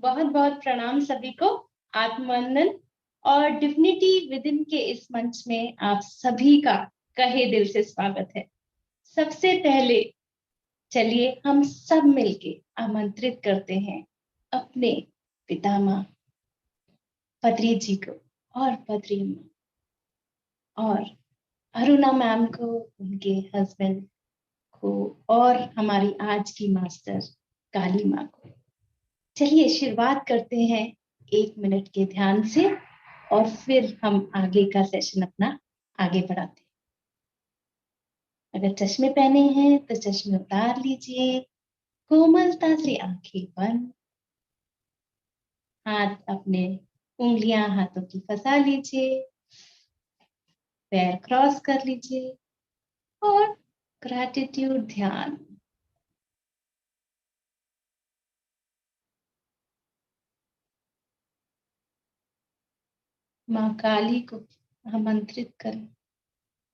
बहुत बहुत प्रणाम सभी को। आत्मवंदन और डिविनिटी विद इन के इस मंच में आप सभी का कहे दिल से स्वागत है। सबसे पहले चलिए हम सब मिलके आमंत्रित करते हैं अपने पितामह पत्री जी को और पत्री अम्मा और अरुणा मैम को, उनके हस्बैंड को और हमारी आज की मास्टर काली माँ को। चलिए शुरुआत करते हैं 1 मिनट के ध्यान से और फिर हम आगे का सेशन अपना आगे बढ़ाते हैं। अगर चश्मे पहने हैं तो चश्मे उतार लीजिए, कोमलता से आंखें बंद, हाथ अपने उंगलियां हाथों की फंसा लीजिए, पैर क्रॉस कर लीजिए और ग्रैटिट्यूड ध्यान। माँ काली को आमंत्रित करें,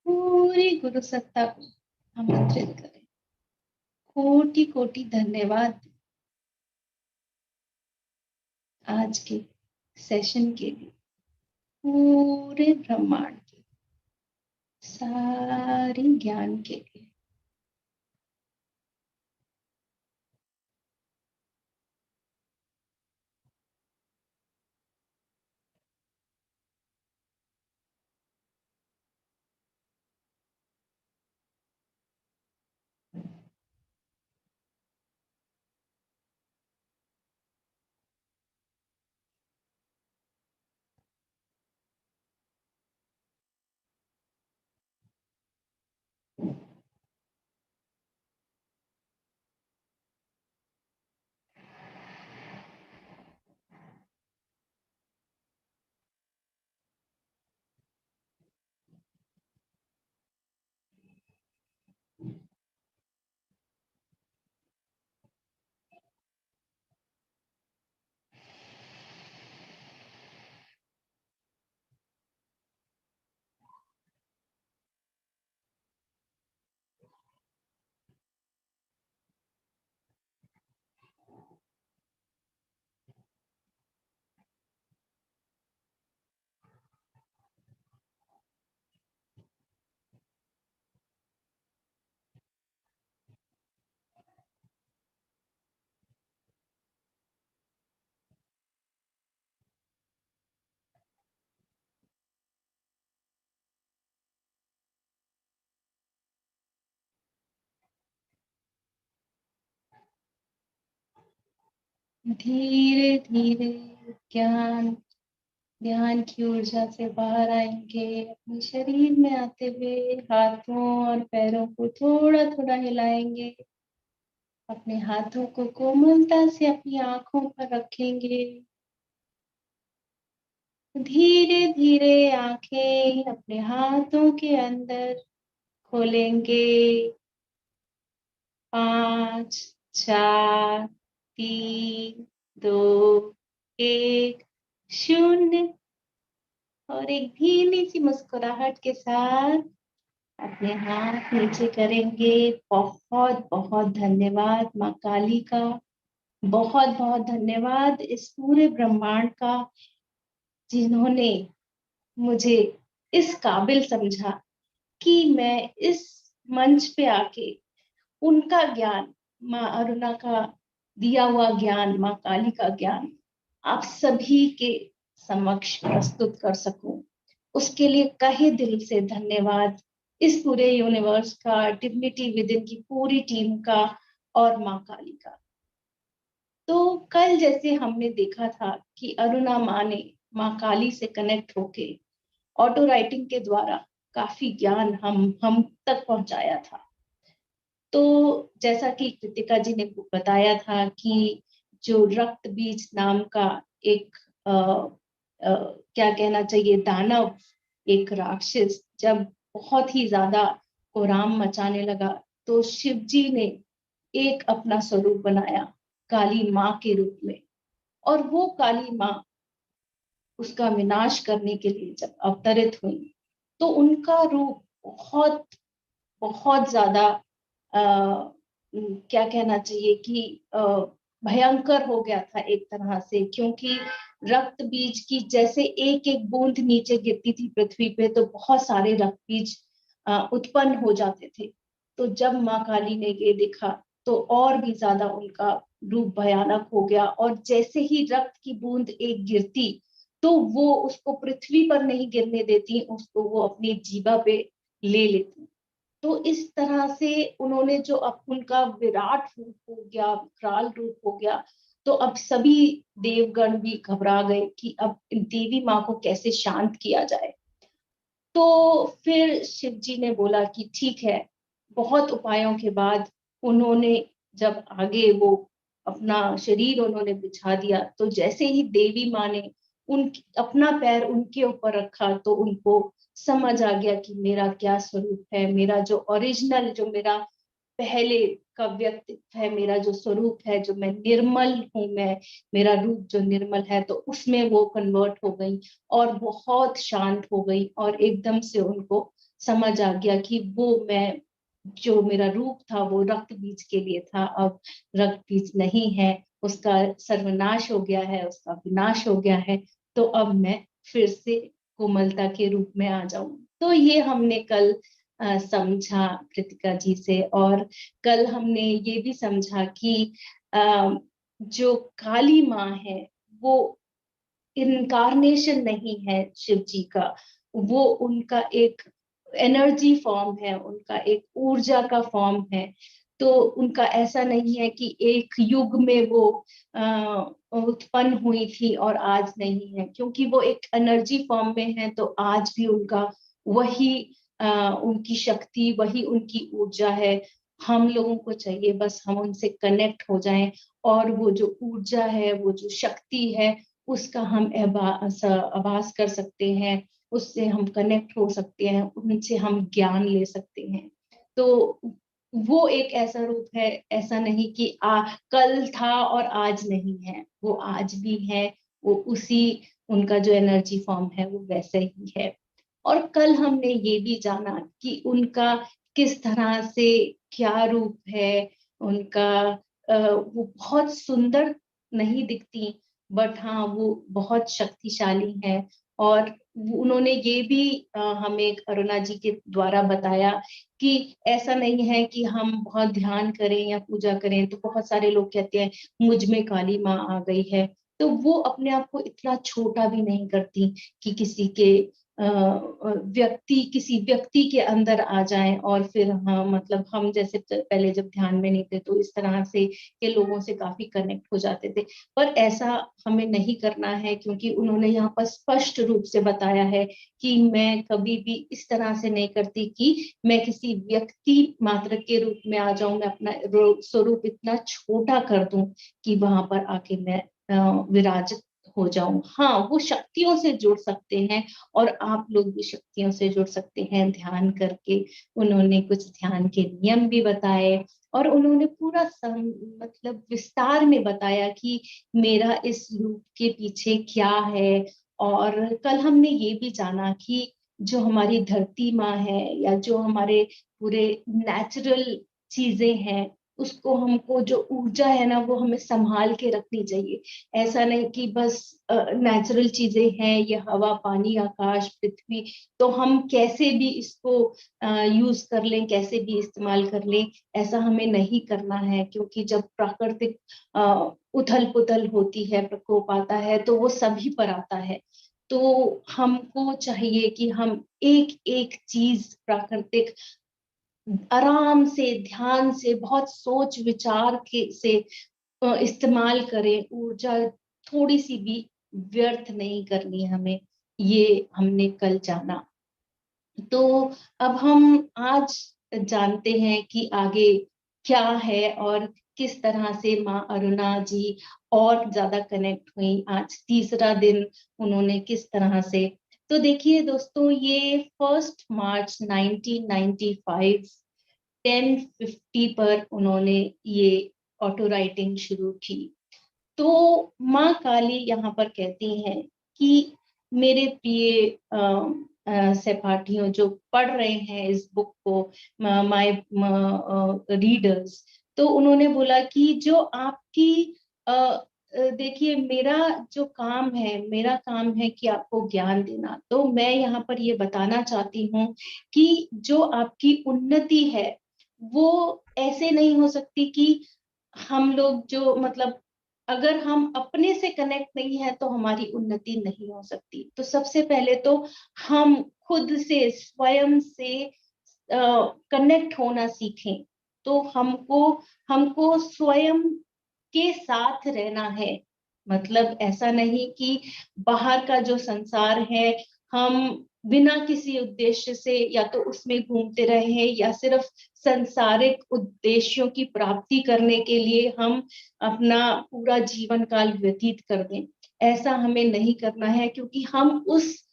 पूरी गुरु सत्ता को आमंत्रित करें, कोटि कोटि धन्यवाद आज के सेशन के लिए, पूरे ब्रह्मांड के सारे ज्ञान के लिए। धीरे धीरे ज्ञान ध्यान की ऊर्जा से बाहर आएंगे। अपने शरीर में आते हुए हाथों और पैरों को थोड़ा थोड़ा हिलाएंगे। अपने हाथों को कोमलता से अपनी आंखों पर रखेंगे। धीरे धीरे आंखें अपने हाथों के अंदर खोलेंगे। 5, 4, 3, 2, 1, 0 और एक धीमी सी मुस्कुराहट के साथ अपने हाथ नीचे करेंगे। बहुत बहुत धन्यवाद माँ काली का, बहुत बहुत धन्यवाद इस पूरे ब्रह्मांड का, जिन्होंने मुझे इस काबिल समझा कि मैं इस मंच पे आके उनका ज्ञान, माँ अरुणा का दिया हुआ ज्ञान, माँ काली का ज्ञान आप सभी के समक्ष प्रस्तुत कर सकूं। उसके लिए कहे दिल से धन्यवाद इस पूरे यूनिवर्स का, डिविनिटी विद इन की पूरी टीम का और माँ काली का। तो कल जैसे हमने देखा था कि अरुणा माँ ने माँ काली से कनेक्ट होके ऑटो राइटिंग के द्वारा काफी ज्ञान हम तक पहुंचाया था। तो जैसा कि कृतिका जी ने बताया था कि जो रक्त बीज नाम का एक क्या कहना चाहिए दानव, एक राक्षस जब बहुत ही ज्यादा कोराम मचाने लगा, तो शिव जी ने एक अपना स्वरूप बनाया काली माँ के रूप में। और वो काली माँ उसका विनाश करने के लिए जब अवतरित हुई, तो उनका रूप बहुत बहुत ज्यादा क्या कहना चाहिए कि भयंकर हो गया था एक तरह से, क्योंकि रक्त बीज की जैसे एक एक बूंद नीचे गिरती थी पृथ्वी पे तो बहुत सारे रक्त बीज उत्पन्न हो जाते थे। तो जब माँ काली ने ये देखा तो और भी ज्यादा उनका रूप भयानक हो गया, और जैसे ही रक्त की बूंद एक गिरती तो वो उसको पृथ्वी पर नहीं गिरने देती, उसको वो अपनी जीभा पे ले लेती। तो इस तरह से उन्होंने जो अब उनका विराट रूप हो गया, विकराल रूप हो गया, तो अब सभी देवगण भी घबरा गए कि अब देवी माँ को कैसे शांत किया जाए। तो फिर शिव जी ने बोला कि ठीक है। बहुत उपायों के बाद उन्होंने जब आगे वो अपना शरीर उन्होंने बिछा दिया, तो जैसे ही देवी माँ ने उन अपना पैर उनके ऊपर रखा तो उनको समझ आ गया कि मेरा क्या स्वरूप है, मेरा जो ओरिजिनल, जो मेरा पहले का व्यक्तित्व है, मेरा जो स्वरूप है, जो मैं निर्मल हूँ, मैं मेरा रूप जो निर्मल है, तो उसमें वो कन्वर्ट हो गई और बहुत शांत हो गई। और एकदम से उनको समझ आ गया कि वो मैं, जो मेरा रूप था वो रक्त बीज के लिए था, अब रक्त बीज नहीं है, उसका सर्वनाश हो गया है, उसका विनाश हो गया है, तो अब मैं फिर से कोमलता के रूप में आ जाऊं। तो ये हमने कल समझा कृतिका जी से, और कल हमने ये भी समझा कि अ, जो काली माँ है वो इनकारनेशन नहीं है शिव जी का, वो उनका एक एनर्जी फॉर्म है, उनका एक ऊर्जा का फॉर्म है। तो उनका ऐसा नहीं है कि एक युग में वो उत्पन्न हुई थी और आज नहीं है, क्योंकि वो एक एनर्जी फॉर्म में है, तो आज भी उनका वही उनकी शक्ति, वही उनकी ऊर्जा है। हम लोगों को चाहिए बस हम उनसे कनेक्ट हो जाएं, और वो जो ऊर्जा है, वो जो शक्ति है, उसका हम आभास कर सकते हैं, उससे हम कनेक्ट हो सकते हैं, उनसे हम ज्ञान ले सकते हैं। तो वो एक ऐसा रूप है, ऐसा नहीं कि कल था और आज नहीं है, वो आज भी है, वो उसी, उनका जो एनर्जी फॉर्म है वो वैसे ही है। और कल हमने ये भी जाना कि उनका किस तरह से क्या रूप है उनका। वो बहुत सुंदर नहीं दिखती, बट हाँ वो बहुत शक्तिशाली है। और उन्होंने ये भी हमें अरुणा जी के द्वारा बताया कि ऐसा नहीं है कि हम बहुत ध्यान करें या पूजा करें तो बहुत सारे लोग कहते हैं मुझ में काली माँ आ गई है, तो वो अपने आप को इतना छोटा भी नहीं करती कि किसी के किसी व्यक्ति के अंदर आ जाएं, और फिर हाँ मतलब हम जैसे पहले जब ध्यान में नहीं थे तो इस तरह से के लोगों से काफी कनेक्ट हो जाते थे। पर ऐसा हमें नहीं करना है, क्योंकि उन्होंने यहाँ पर स्पष्ट रूप से बताया है कि मैं कभी भी इस तरह से नहीं करती कि मैं किसी व्यक्ति मात्र के रूप में आ जाऊं, मैं अपना स्वरूप इतना छोटा कर दूं कि वहां पर आके मैं विराजित हो जाऊं। हाँ वो शक्तियों से जुड़ सकते हैं, और आप लोग भी शक्तियों से जुड़ सकते हैं ध्यान करके। उन्होंने कुछ ध्यान के नियम भी बताए, और उन्होंने पूरा मतलब विस्तार में बताया कि मेरा इस रूप के पीछे क्या है। और कल हमने ये भी जाना कि जो हमारी धरती माँ है, या जो हमारे पूरे नेचुरल चीजें हैं, उसको हमको जो ऊर्जा है ना वो हमें संभाल के रखनी चाहिए। ऐसा नहीं कि बस नेचुरल चीजें हैं, ये हवा पानी आकाश पृथ्वी, तो हम कैसे भी इसको यूज कर लें, कैसे भी इस्तेमाल कर लें, ऐसा हमें नहीं करना है। क्योंकि जब प्राकृतिक उथल पुथल होती है, प्रकोप आता है, तो वो सभी पर आता है। तो हमको चाहिए कि हम एक एक चीज प्राकृतिक आराम से, ध्यान से, बहुत सोच विचार के से इस्तेमाल करें। ऊर्जा थोड़ी सी भी व्यर्थ नहीं करनी हमें, ये हमने कल जाना। तो अब हम आज जानते हैं कि आगे क्या है, और किस तरह से माँ अरुणा जी और ज्यादा कनेक्ट हुई। आज तीसरा दिन उन्होंने किस तरह से, तो देखिए दोस्तों, ये 1 मार्च 1995 10:50 पर उन्होंने ये ऑटो राइटिंग शुरू की। तो माँ काली यहाँ पर कहती हैं कि मेरे प्रिय सहपाठियों जो पढ़ रहे हैं इस बुक को, माय रीडर्स, तो उन्होंने बोला कि जो आपकी देखिए, मेरा काम है कि आपको ज्ञान देना। तो मैं यहाँ पर ये बताना चाहती हूँ कि जो आपकी उन्नति है, वो ऐसे नहीं हो सकती कि हम लोग जो मतलब अगर हम अपने से कनेक्ट नहीं है तो हमारी उन्नति नहीं हो सकती। तो सबसे पहले तो हम खुद से, स्वयं से कनेक्ट होना सीखें। तो हमको हमको स्वयं के साथ रहना है। मतलब ऐसा नहीं कि बाहर का जो संसार है, हम बिना किसी उद्देश्य से या तो उसमें घूमते रहे या सिर्फ संसारिक उद्देश्यों की प्राप्ति करने के लिए हम अपना पूरा जीवन काल व्यतीत कर दें। ऐसा हमें नहीं करना है, क्योंकि हम उस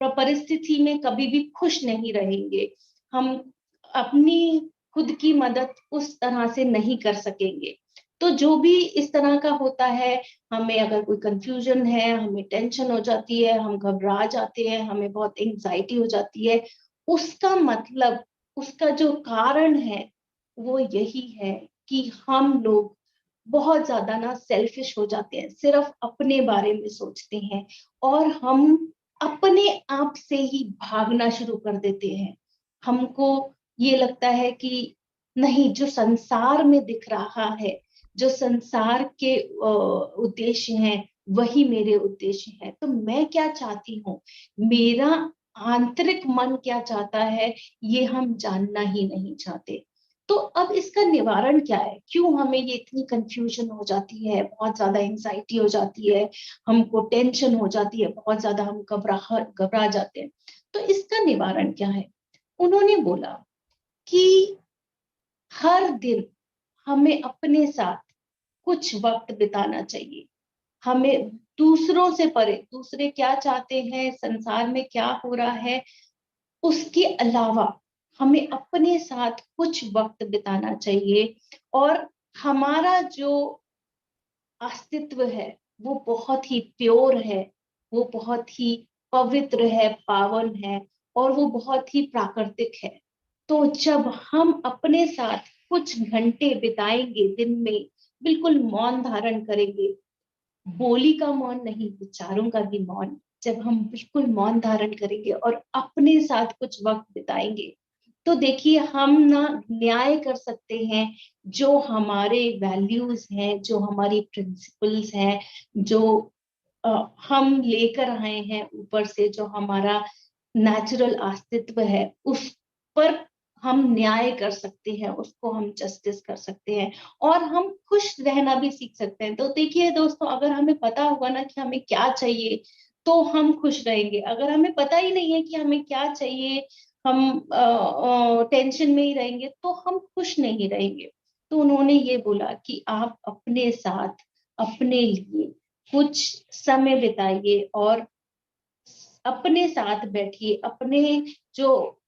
परिस्थिति में कभी भी खुश नहीं रहेंगे। हम अपनी खुद की मदद उस तरह से नहीं कर सकेंगे। तो जो भी इस तरह का होता है, हमें अगर कोई कंफ्यूजन है, हमें टेंशन हो जाती है, हम घबरा जाते हैं, हमें बहुत एंजाइटी हो जाती है, उसका मतलब, उसका जो कारण है वो यही है कि हम लोग बहुत ज्यादा ना सेल्फिश हो जाते हैं, सिर्फ अपने बारे में सोचते हैं और हम अपने आप से ही भागना शुरू कर देते हैं। हमको ये लगता है कि नहीं, जो संसार में दिख रहा है, जो संसार के उद्देश्य हैं, वही मेरे उद्देश्य हैं। तो मैं क्या चाहती हूँ, मेरा आंतरिक मन क्या चाहता है, ये हम जानना ही नहीं चाहते। तो अब इसका निवारण क्या है? क्यों हमें ये इतनी कंफ्यूजन हो जाती है, बहुत ज्यादा एंजाइटी हो जाती है, हमको टेंशन हो जाती है, बहुत ज्यादा हम घबरा जाते हैं। तो इसका निवारण क्या है? उन्होंने बोला कि हर दिन हमें अपने साथ कुछ वक्त बिताना चाहिए। हमें दूसरों से परे, दूसरे क्या चाहते हैं, संसार में क्या हो रहा है, उसके अलावा हमें अपने साथ कुछ वक्त बिताना चाहिए। और हमारा जो अस्तित्व है वो बहुत ही प्योर है, वो बहुत ही पवित्र है, पावन है, और वो बहुत ही प्राकृतिक है। तो जब हम अपने साथ कुछ घंटे बिताएंगे दिन में, बिल्कुल मौन धारण करेंगे, बोली का मौन नहीं, विचारों का भी मौन, जब हम बिल्कुल मौन धारण करेंगे और अपने साथ कुछ वक्त बिताएंगे, तो देखिए हम ना न्याय कर सकते हैं। जो हमारे वैल्यूज हैं, जो हमारी प्रिंसिपल्स हैं, जो हम लेकर आए हैं ऊपर से, जो हमारा नेचुरल अस्तित्व है, उस पर हम न्याय कर सकते हैं, उसको हम जस्टिस कर सकते हैं, और हम खुश रहना भी सीख सकते हैं। तो देखिए दोस्तों, अगर हमें पता होगा ना कि हमें क्या चाहिए, तो हम खुश रहेंगे। अगर हमें पता ही नहीं है कि हमें क्या चाहिए, हम टेंशन में ही रहेंगे, तो हम खुश नहीं रहेंगे। तो उन्होंने ये बोला कि आप अपने साथ, अपने लिए कुछ समय बिताइए और अपने साथ बैठिए, अपने जो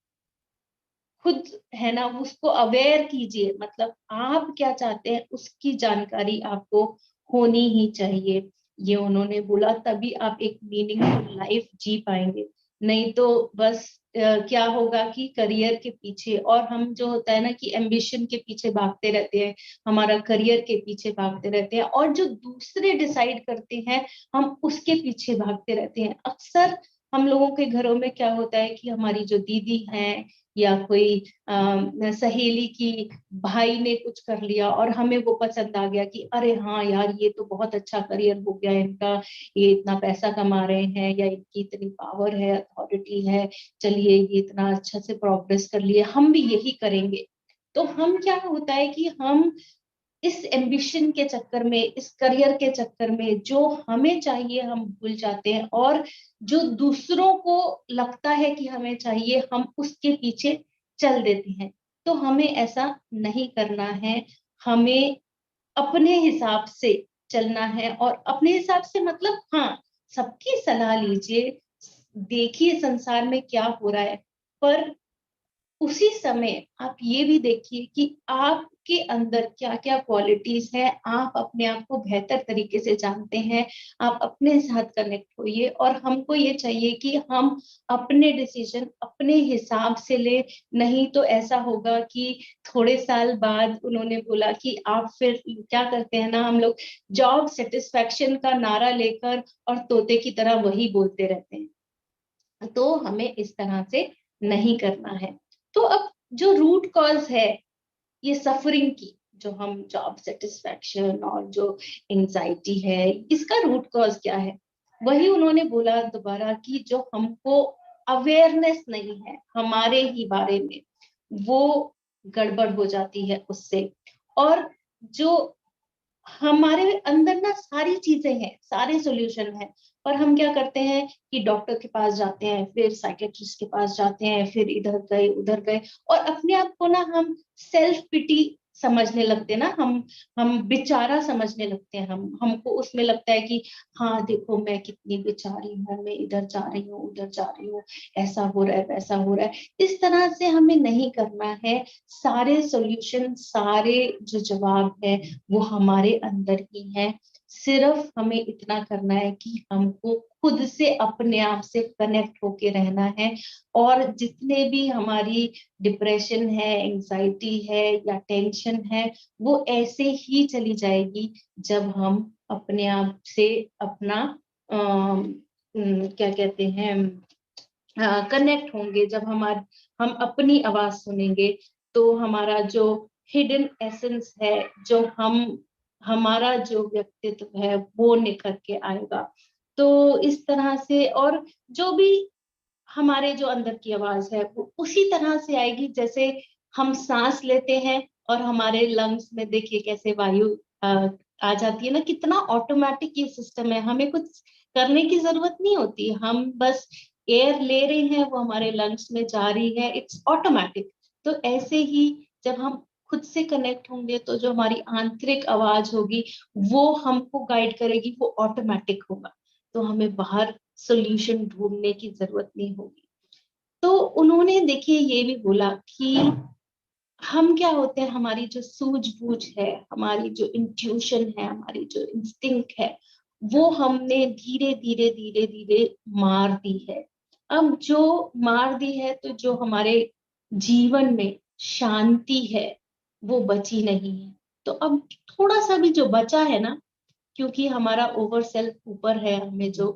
खुद है ना उसको अवेयर कीजिए। मतलब आप क्या चाहते हैं उसकी जानकारी आपको होनी ही चाहिए, ये उन्होंने बोला। तभी आप एक मीनिंगफुल लाइफ जी पाएंगे। नहीं तो बस क्या होगा कि करियर के पीछे, और हम जो होता है ना कि एम्बिशन के पीछे भागते रहते हैं, हमारा करियर के पीछे भागते रहते हैं, और जो दूसरे डिसाइड करते हैं हम उसके पीछे भागते रहते हैं। अक्सर हम लोगों के घरों में क्या होता है कि हमारी जो दीदी हैं या कोई सहेली की भाई ने कुछ कर लिया और हमें वो पसंद आ गया कि अरे हाँ यार, ये तो बहुत अच्छा करियर हो गया इनका, ये इतना पैसा कमा रहे हैं, या इनकी इतनी पावर है, अथॉरिटी है, चलिए ये इतना अच्छा से प्रोग्रेस कर लिए, हम भी यही करेंगे। तो हम क्या होता है कि हम इस एम्बिशन के चक्कर में, इस करियर के चक्कर में जो हमें चाहिए हम भूल जाते हैं, और जो दूसरों को लगता है कि हमें चाहिए हम उसके पीछे चल देते हैं। तो हमें ऐसा नहीं करना है। हमें अपने हिसाब से चलना है, और अपने हिसाब से मतलब हाँ, सबकी सलाह लीजिए, देखिए संसार में क्या हो रहा है, पर उसी समय आप ये भी देखिए कि आपके अंदर क्या क्या क्वालिटीज है, आप अपने आप को बेहतर तरीके से जानते हैं, आप अपने साथ कनेक्ट होइए। और हमको ये चाहिए कि हम अपने डिसीजन अपने हिसाब से ले, नहीं तो ऐसा होगा कि थोड़े साल बाद उन्होंने बोला कि आप फिर क्या करते हैं ना, हम लोग जॉब सेटिस्फैक्शन का नारा लेकर और तोते की तरह वही बोलते रहते हैं। तो हमें इस तरह से नहीं करना है। तो अब जो रूट कॉज है ये सफरिंग की, जो हम जॉब सेटिस्फैक्शन और जो एंजाइटी है, इसका रूट कॉज क्या है? वही उन्होंने बोला दोबारा कि जो हमको अवेयरनेस नहीं है हमारे ही बारे में, वो गड़बड़ हो जाती है उससे। और जो हमारे अंदर ना सारी चीजें हैं, सारे सॉल्यूशन हैं, पर हम क्या करते हैं कि डॉक्टर के पास जाते हैं, फिर साइकेट्रिस्ट के पास जाते हैं, फिर इधर गए उधर गए, और अपने आप को ना हम सेल्फ पिटी समझने लगते हैं ना, हम बेचारा समझने लगते हैं। हमको उसमें लगता है कि हाँ देखो मैं कितनी बेचारी हूँ, मैं इधर जा रही हूँ उधर जा रही हूँ, ऐसा हो रहा है वैसा हो रहा है। इस तरह से हमें नहीं करना है। सारे सॉल्यूशन, सारे जो जवाब है वो हमारे अंदर ही है। सिर्फ हमें इतना करना है कि हमको खुद से अपने आप से कनेक्ट होके रहना है। और जितने भी हमारी डिप्रेशन है, एंजाइटी है या टेंशन है, वो ऐसे ही चली जाएगी जब हम अपने आप से अपना क्या कहते हैं कनेक्ट होंगे, जब हम अपनी आवाज सुनेंगे, तो हमारा जो हिडन एसेंस है, जो हमारा जो व्यक्तित्व है वो निखर के आएगा। तो इस तरह से, और जो भी हमारे जो अंदर की आवाज है वो उसी तरह से आएगी जैसे हम सांस लेते हैं और हमारे लंग्स में देखिए कैसे वायु आ जाती है ना, कितना ऑटोमेटिक ये सिस्टम है, हमें कुछ करने की जरूरत नहीं होती, हम बस एयर ले रहे हैं, वो हमारे लंग्स में जा रही है, इट्स ऑटोमेटिक। तो ऐसे ही जब हम खुद से कनेक्ट होंगे तो जो हमारी आंतरिक आवाज होगी वो हमको गाइड करेगी, वो ऑटोमेटिक होगा। तो हमें बाहर सॉल्यूशन ढूंढने की जरूरत नहीं होगी। तो उन्होंने देखिए ये भी बोला कि हम क्या होते हैं, हमारी जो सूझबूझ है, हमारी जो इंट्यूशन है, हमारी जो इंस्टिंक्ट है, वो हमने धीरे धीरे धीरे धीरे मार दी है। अब जो मार दी है तो जो हमारे जीवन में शांति है वो बची नहीं है। तो अब थोड़ा सा भी जो बचा है ना, क्योंकि हमारा ओवर सेल्फ ऊपर है, हमें जो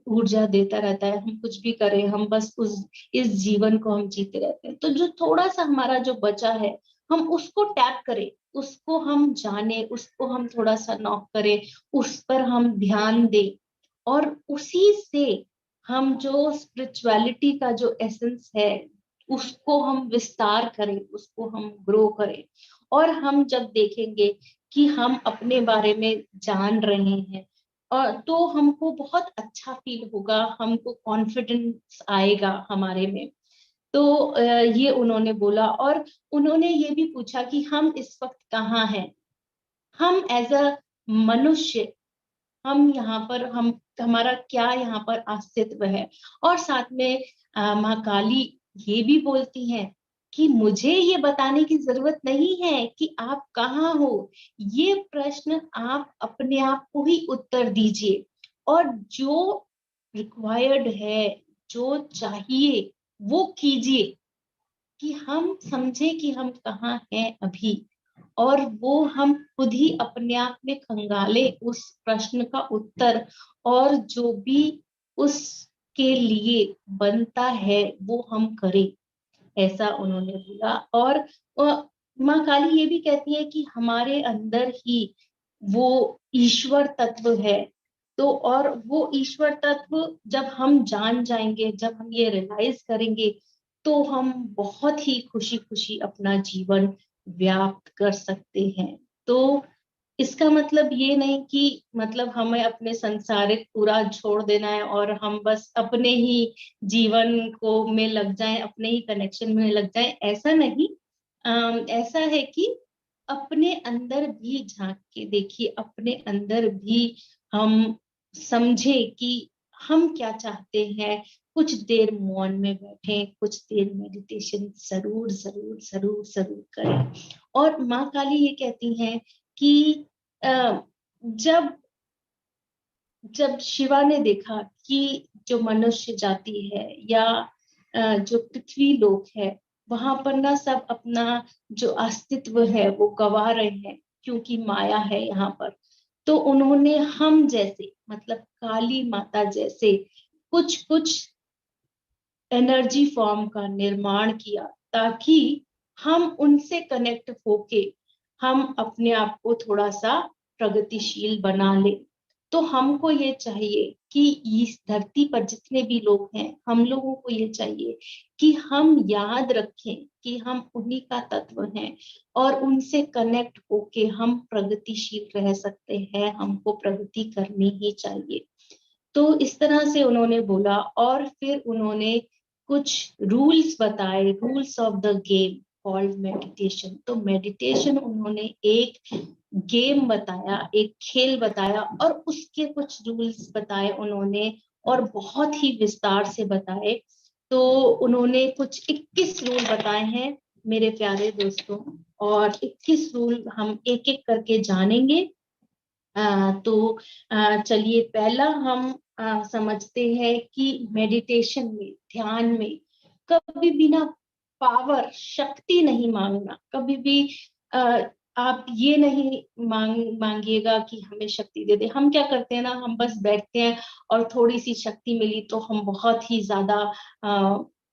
ऊर्जा देता रहता है, हम कुछ भी करें, हम बस उस इस जीवन को हम जीते रहते हैं। तो जो थोड़ा सा हमारा जो बचा है, हम उसको टैप करें, उसको हम जाने, उसको हम थोड़ा सा नॉक करें, उस पर हम ध्यान दें, और उसी से हम जो स्पिरिचुअलिटी का जो एसेंस है उसको हम विस्तार करें, उसको हम ग्रो करें। और हम जब देखेंगे कि हम अपने बारे में जान रहे हैं, और तो हमको बहुत अच्छा फील होगा, हमको कॉन्फिडेंस आएगा हमारे में। तो ये उन्होंने बोला। और उन्होंने ये भी पूछा कि हम इस वक्त कहाँ हैं, हम एज अ मनुष्य, हम यहाँ पर, हम हमारा क्या यहाँ पर अस्तित्व है। और साथ में माँ काली ये भी बोलती हैं कि मुझे ये बताने की जरूरत नहीं है कि आप कहाँ हो, ये प्रश्न आप अपने आप को ही उत्तर दीजिए, और जो रिक्वायर्ड है, जो चाहिए वो कीजिए, कि हम समझे कि हम कहाँ हैं अभी, और वो हम खुद ही अपने आप में खंगाले उस प्रश्न का उत्तर, और जो भी उसके लिए बनता है वो हम करें, ऐसा उन्होंने बोला। और माँ काली ये भी कहती है कि हमारे अंदर ही वो ईश्वर तत्व है। तो और वो ईश्वर तत्व जब हम जान जाएंगे, जब हम ये रियलाइज करेंगे, तो हम बहुत ही खुशी खुशी अपना जीवन व्याप्त कर सकते हैं। तो इसका मतलब ये नहीं कि मतलब हमें अपने संसारिक पूरा छोड़ देना है और हम बस अपने ही जीवन को में लग जाएं, अपने ही कनेक्शन में लग जाएं, ऐसा नहीं। ऐसा है कि अपने अंदर भी झांक के देखिए, अपने अंदर भी हम समझे कि हम क्या चाहते हैं, कुछ देर मौन में बैठे, कुछ देर मेडिटेशन जरूर जरूर जरूर जरूर करें। और माँ काली ये कहती हैं कि जब जब शिवा ने देखा कि जो मनुष्य जाति है या जो पृथ्वी लोक है, वहां पर ना सब अपना जो अस्तित्व है वो गवा रहे हैं, क्योंकि माया है यहाँ पर। तो उन्होंने हम जैसे, मतलब काली माता जैसे कुछ कुछ एनर्जी फॉर्म का निर्माण किया, ताकि हम उनसे कनेक्ट होके हम अपने आप को थोड़ा सा प्रगतिशील बना ले। तो हमको ये चाहिए कि इस धरती पर जितने भी लोग हैं, हम लोगों को ये चाहिए कि हम याद रखें कि हम उन्हीं का तत्व हैं, और उनसे कनेक्ट होके हम प्रगतिशील रह सकते हैं, हमको प्रगति करनी ही चाहिए। तो इस तरह से उन्होंने बोला, और फिर उन्होंने कुछ रूल्स बताए, rules of the game called meditation. तो मेडिटेशन उन्होंने एक गेम बताया, एक खेल बताया, और उसके कुछ रूल्स बताए उन्होंने, और बहुत ही विस्तार से बताए। तो उन्होंने कुछ 21 रूल बताए हैं मेरे प्यारे दोस्तों, और 21 रूल हम एक एक करके जानेंगे। तो चलिए, पहला हम समझते हैं कि मेडिटेशन में, ध्यान में कभी भी ना पावर, शक्ति नहीं मांगना। कभी भी आ, आप ये नहीं मांगिएगा कि हमें शक्ति दे दे। हम क्या करते हैं ना, हम बस बैठते हैं और थोड़ी सी शक्ति मिली तो हम बहुत ही ज्यादा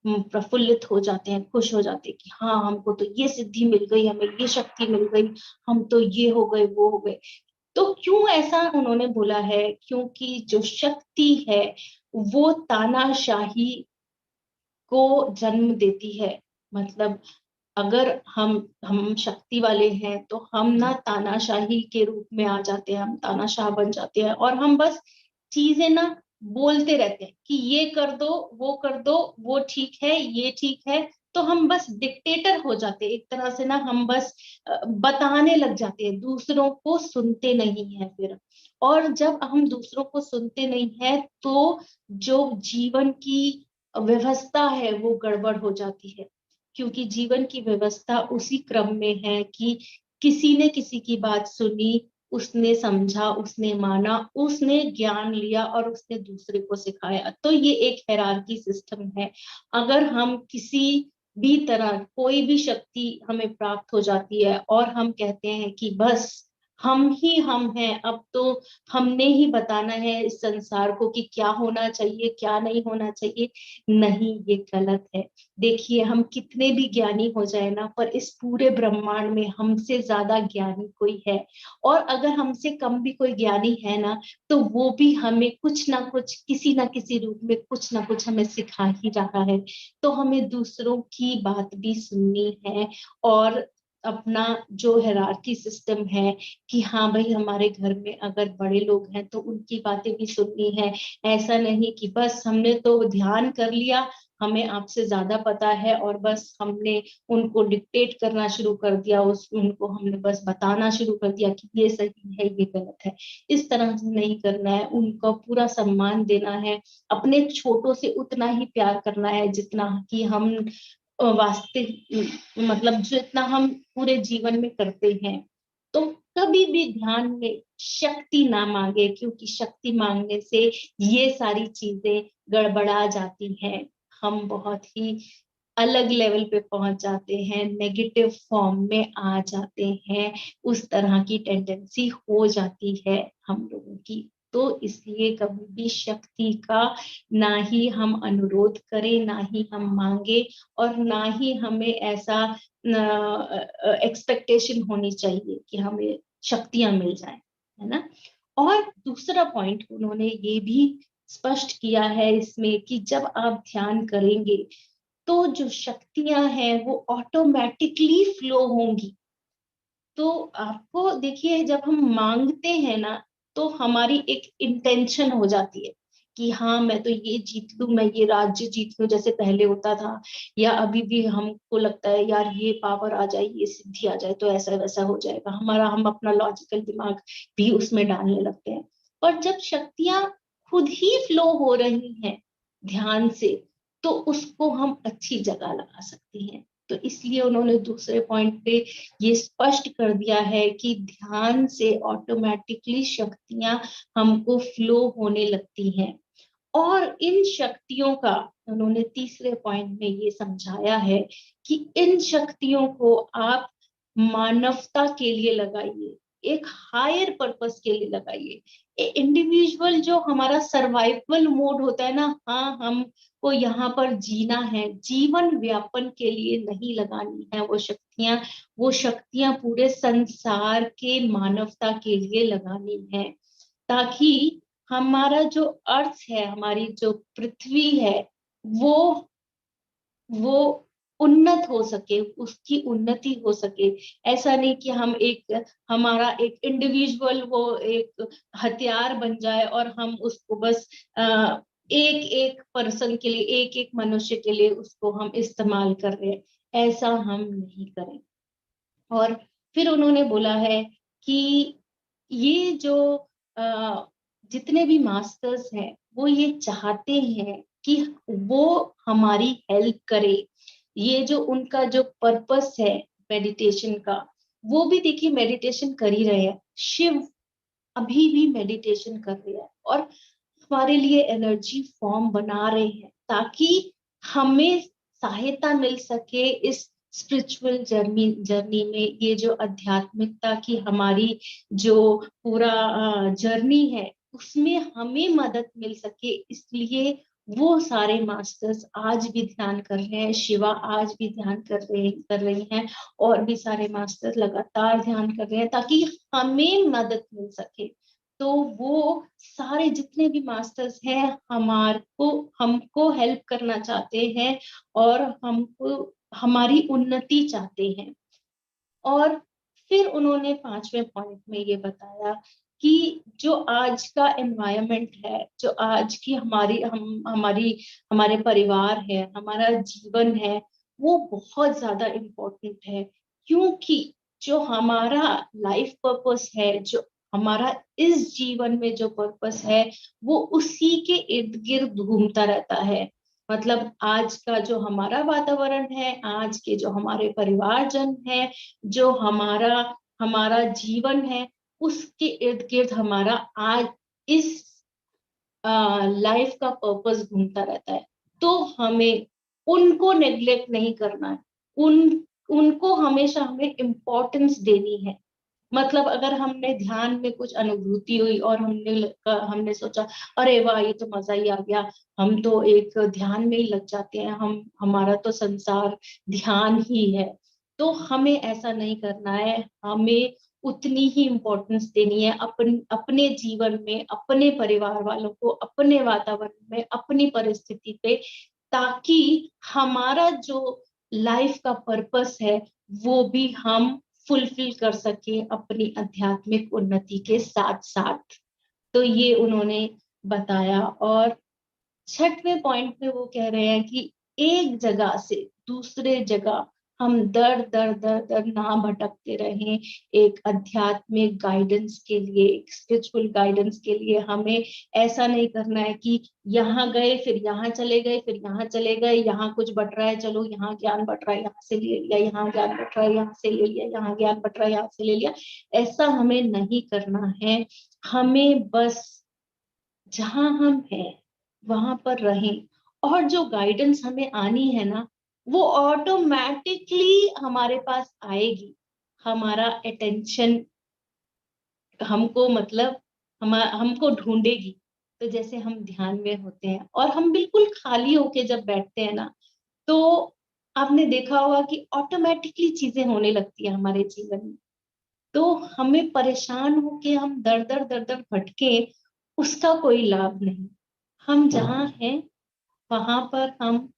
प्रफुल्लित हो जाते हैं, खुश हो जाते हैं कि हाँ, हमको तो ये सिद्धि मिल गई, हमें ये शक्ति मिल गई, हम तो ये हो गए, वो हो गए। तो क्यों ऐसा उन्होंने बोला है? क्योंकि जो शक्ति है वो तानाशाही को जन्म देती है। मतलब अगर हम शक्ति वाले हैं तो हम ना तानाशाही के रूप में आ जाते हैं, हम तानाशाह बन जाते हैं, और हम बस चीजें ना बोलते रहते हैं कि ये कर दो, वो कर दो, वो ठीक है, ये ठीक है। तो हम बस डिक्टेटर हो जाते हैं एक तरह से ना, हम बस बताने लग जाते हैं, दूसरों को सुनते नहीं है फिर। और जब हम दूसरों को सुनते नहीं है तो जो जीवन की व्यवस्था है वो गड़बड़ हो जाती है। क्योंकि जीवन की व्यवस्था उसी क्रम में है कि किसी ने किसी की बात सुनी, उसने समझा, उसने माना, उसने ज्ञान लिया और उसने दूसरे को सिखाया। तो ये एक हायरार्की सिस्टम है। अगर हम किसी भी तरह कोई भी शक्ति हमें प्राप्त हो जाती है और हम कहते हैं कि बस हम हैं, अब तो हमने ही बताना है इस संसार को कि क्या होना चाहिए, क्या नहीं होना चाहिए, नहीं, ये गलत है। देखिए, हम कितने भी ज्ञानी हो जाए ना, पर इस पूरे ब्रह्मांड में हमसे ज्यादा ज्ञानी कोई है। और अगर हमसे कम भी कोई ज्ञानी है ना, तो वो भी हमें कुछ ना कुछ, किसी ना किसी रूप में कुछ ना कुछ हमें सिखा ही रहा है। तो हमें दूसरों की बात भी सुननी है, और अपना जो हायरार्की सिस्टम है कि हाँ भाई, हमारे घर में अगर बड़े लोग हैं तो उनकी बातें भी सुननी है। ऐसा नहीं कि बस हमने तो ध्यान कर लिया, हमें आपसे ज्यादा पता है, और बस हमने उनको डिक्टेट करना शुरू कर दिया, उस उनको हमने बस बताना शुरू कर दिया कि ये सही है, ये गलत है। इस तरह से नहीं करना है, उनको पूरा सम्मान देना है, अपने छोटों से उतना ही प्यार करना है जितना कि हम वास्तविक, मतलब जितना हम पूरे जीवन में करते हैं। तो कभी भी ध्यान में शक्ति ना मांगे, क्योंकि शक्ति मांगने से ये सारी चीजें गड़बड़ा जाती हैं। हम बहुत ही अलग लेवल पे पहुंच जाते हैं, नेगेटिव फॉर्म में आ जाते हैं, उस तरह की टेंडेंसी हो जाती है हम लोगों की। तो इसलिए कभी भी शक्ति का ना ही हम अनुरोध करें, ना ही हम मांगे, और ना ही हमें ऐसा एक्सपेक्टेशन होनी चाहिए कि हमें शक्तियां मिल जाए, है ना। और दूसरा पॉइंट उन्होंने ये भी स्पष्ट किया है इसमें कि जब आप ध्यान करेंगे तो जो शक्तियां हैं वो ऑटोमेटिकली फ्लो होंगी। तो आपको देखिए, जब हम मांगते हैं ना, तो हमारी एक इंटेंशन हो जाती है कि हाँ, मैं तो ये जीत लूं, मैं ये राज्य जीत लूं जैसे पहले होता था, या अभी भी हमको लगता है यार ये पावर आ जाए, ये सिद्धि आ जाए तो ऐसा वैसा हो जाएगा हमारा, हम अपना लॉजिकल दिमाग भी उसमें डालने लगते हैं। पर जब शक्तियां खुद ही फ्लो हो रही हैं ध्यान से, तो उसको हम अच्छी जगह लगा सकते हैं। तो इसलिए उन्होंने दूसरे पॉइंट पे ये स्पष्ट कर दिया है कि ध्यान से ऑटोमेटिकली शक्तियां हमको फ्लो होने लगती हैं। और इन शक्तियों का उन्होंने तीसरे पॉइंट में ये समझाया है कि इन शक्तियों को आप मानवता के लिए लगाइए, एक हायर पर्पस के लिए लगाइए। इंडिविजुअल जो हमारा सर्वाइवल मोड होता है ना, हाँ हमको यहाँ पर जीना है, जीवन व्यापन के लिए नहीं लगानी है वो शक्तियां पूरे संसार के मानवता के लिए लगानी है, ताकि हमारा जो अर्थ है, हमारी जो पृथ्वी है, वो वो उन्नत हो सके, उसकी उन्नति हो सके। ऐसा नहीं कि हम हमारा एक इंडिविजुअल वो एक हथियार बन जाए और हम उसको बस एक एक पर्सन के लिए, एक एक मनुष्य के लिए उसको हम इस्तेमाल कर रहे हैं। ऐसा हम नहीं करें। और फिर उन्होंने बोला है कि ये जो जितने भी मास्टर्स हैं वो ये चाहते हैं कि वो हमारी हेल्प करे। ये जो उनका जो पर्पस है मेडिटेशन का, वो भी देखिए मेडिटेशन कर ही रहे हैं, शिव अभी भी मेडिटेशन कर रहे हैं और हमारे लिए एनर्जी फॉर्म बना रहे हैं, ताकि हमें सहायता मिल सके इस स्पिरिचुअल जर्नी में। ये जो आध्यात्मिकता की हमारी जो पूरा जर्नी है, उसमें हमें मदद मिल सके, इसलिए वो सारे मास्टर्स आज भी ध्यान कर रहे हैं, शिवा आज भी ध्यान कर रही हैं, और भी सारे मास्टर्स लगातार ध्यान कर रहे हैं ताकि हमें मदद मिल सके। तो वो सारे जितने भी मास्टर्स हैं हमारे हमको हेल्प करना चाहते हैं और हमको हमारी उन्नति चाहते हैं। और फिर उन्होंने पांचवें पॉइंट में ये बताया कि जो आज का एनवायरनमेंट है, जो आज की हमारे परिवार है, हमारा जीवन है, वो बहुत ज्यादा इम्पोर्टेंट है। क्योंकि जो हमारा लाइफ पर्पस है, जो हमारा इस जीवन में जो पर्पस है, वो उसी के इर्द गिर्द घूमता रहता है। मतलब आज का जो हमारा वातावरण है, आज के जो हमारे परिवारजन है, जो हमारा हमारा जीवन है, उसके इर्द गिर्द हमारा आज इस लाइफ का पर्पस घूमता रहता है। तो हमें उनको नेग्लेक्ट नहीं करना है, उनको हमेशा हमें इम्पोर्टेंस देनी है। मतलब अगर हमने ध्यान में कुछ अनुभूति हुई और हमने सोचा अरे वाह ये तो मजा ही आ गया, हम तो एक ध्यान में ही लग जाते हैं, हम हमारा तो संसार ध्यान ही है, तो हमें ऐसा नहीं करना है। हमें उतनी ही इम्पोर्टेंस देनी है अपने जीवन में, अपने परिवार वालों को, अपने वातावरण में, अपनी परिस्थिति पे, ताकि हमारा जो लाइफ का पर्पस है वो भी हम फुलफिल कर सके अपनी आध्यात्मिक उन्नति के साथ साथ। तो ये उन्होंने बताया। और छठवें पॉइंट में वो कह रहे हैं कि एक जगह से दूसरे जगह हम दर दर दर दर ना भटकते रहें। एक आध्यात्मिक गाइडेंस के लिए, एक स्पिरिचुअल गाइडेंस के लिए हमें ऐसा नहीं करना है कि यहाँ गए फिर यहाँ चले गए, फिर यहाँ चले गए, यहाँ कुछ बट रहा है चलो यहाँ ज्ञान बट रहा है यहाँ से ले लिया, यहाँ ज्ञान बट रहा है यहाँ से ले लिया, यहाँ ज्ञान बट रहा है यहाँ से ले लिया। ऐसा हमें नहीं करना है। हमें बस जहां हम हैं वहां पर रहें, और जो गाइडेंस हमें आनी है ना, वो ऑटोमेटिकली हमारे पास आएगी। हमारा अटेंशन हमको मतलब हमको ढूंढेगी। तो जैसे हम ध्यान में होते हैं और हम बिल्कुल खाली होके जब बैठते हैं ना, तो आपने देखा होगा कि ऑटोमेटिकली चीजें होने लगती है हमारे जीवन में। तो हमें परेशान होके हम दर दर दर दर भटके, उसका कोई लाभ नहीं। हम जहाँ हैं वहां पर हम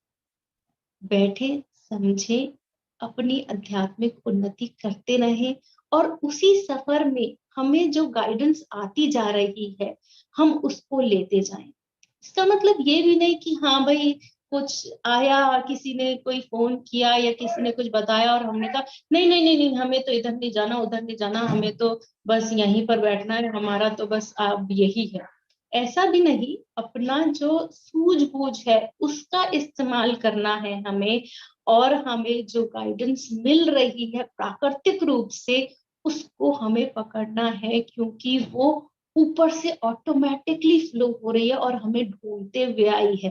बैठे, समझे, अपनी आध्यात्मिक उन्नति करते रहे, और उसी सफर में हमें जो गाइडेंस आती जा रही है हम उसको लेते जाएं। इसका मतलब ये भी नहीं कि हाँ भाई कुछ आया, किसी ने कोई फोन किया या किसी ने कुछ बताया और हमने कहा नहीं नहीं नहीं नहीं हमें तो इधर नहीं जाना, उधर नहीं जाना, हमें तो बस यहीं पर बैठना है, हमारा तो बस अब यही है। ऐसा भी नहीं, अपना जो सूझबूझ है उसका इस्तेमाल करना है हमें, और हमें जो गाइडेंस मिल रही है प्राकृतिक रूप से उसको हमें पकड़ना है, क्योंकि वो ऊपर से ऑटोमेटिकली फ्लो हो रही है और हमें ढूंढते हुए आई है।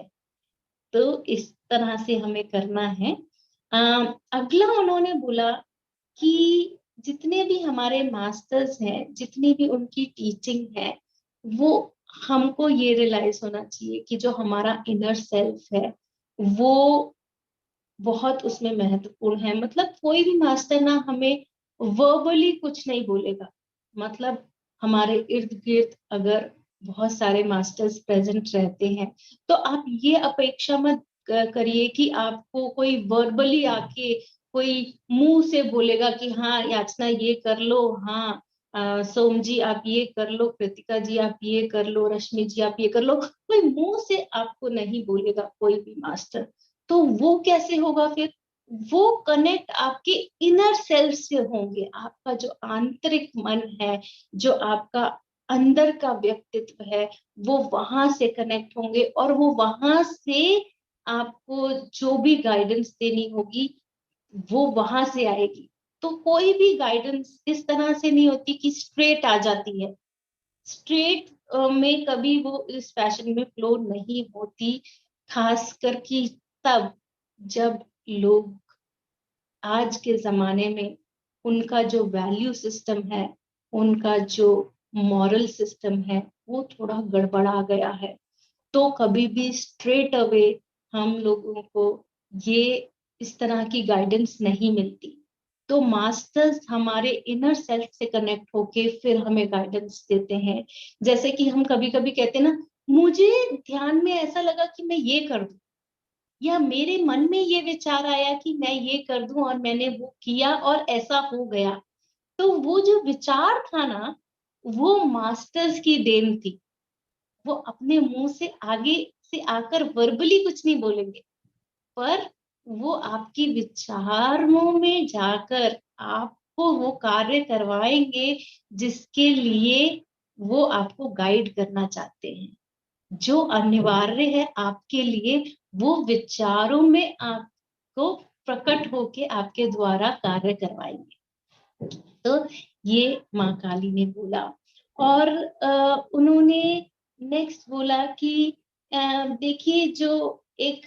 तो इस तरह से हमें करना है। अगला उन्होंने बोला कि जितने भी हमारे मास्टर्स हैं, जितनी भी उनकी टीचिंग है, वो हमको ये रियलाइज होना चाहिए कि जो हमारा इनर सेल्फ है वो बहुत उसमें महत्वपूर्ण है। मतलब कोई भी मास्टर ना हमें वर्बली कुछ नहीं बोलेगा, मतलब हमारे इर्द गिर्द अगर बहुत सारे मास्टर्स प्रेजेंट रहते हैं तो आप ये अपेक्षा मत करिए कि आपको कोई वर्बली आके कोई मुंह से बोलेगा कि हाँ याचना ये कर लो, हाँ सोम जी आप ये कर लो, कृतिका जी आप ये कर लो, रश्मि जी आप ये कर लो। कोई मुंह से आपको नहीं बोलेगा कोई भी मास्टर। तो वो कैसे होगा फिर? वो कनेक्ट आपके इनर सेल्फ से होंगे, आपका जो आंतरिक मन है, जो आपका अंदर का व्यक्तित्व है, वो वहां से कनेक्ट होंगे, और वो वहां से आपको जो भी गाइडेंस देनी होगी वो वहां से आएगी। तो कोई भी गाइडेंस इस तरह से नहीं होती कि स्ट्रेट आ जाती है। स्ट्रेट में कभी वो इस फैशन में फ्लो नहीं होती, खासकर कि तब जब लोग आज के जमाने में उनका जो वैल्यू सिस्टम है, उनका जो मॉरल सिस्टम है, वो थोड़ा गड़बड़ा गया है। तो कभी भी स्ट्रेट अवे हम लोगों को ये इस तरह की गाइडेंस नहीं मिलती। तो मास्टर्स हमारे इनर सेल्फ से कनेक्ट होके फिर हमें गाइडेंस देते हैं। जैसे कि हम कभी कभी कहते हैं ना, मुझे ध्यान में ऐसा लगा कि मैं ये कर दूं, या मेरे मन में ये विचार आया कि मैं ये कर दूं, और मैंने वो किया और ऐसा हो गया। तो वो जो विचार था ना, वो मास्टर्स की देन थी। वो अपने मुंह से आगे से आकर वर्बली कुछ नहीं बोलेंगे, पर वो आपकी विचारों में जाकर आपको वो कार्य करवाएंगे जिसके लिए वो आपको गाइड करना चाहते हैं। जो अनिवार्य है आपके लिए, वो विचारों में आपको प्रकट होके आपके द्वारा कार्य करवाएंगे। तो ये माँ काली ने बोला। और उन्होंने नेक्स्ट बोला कि देखिए जो एक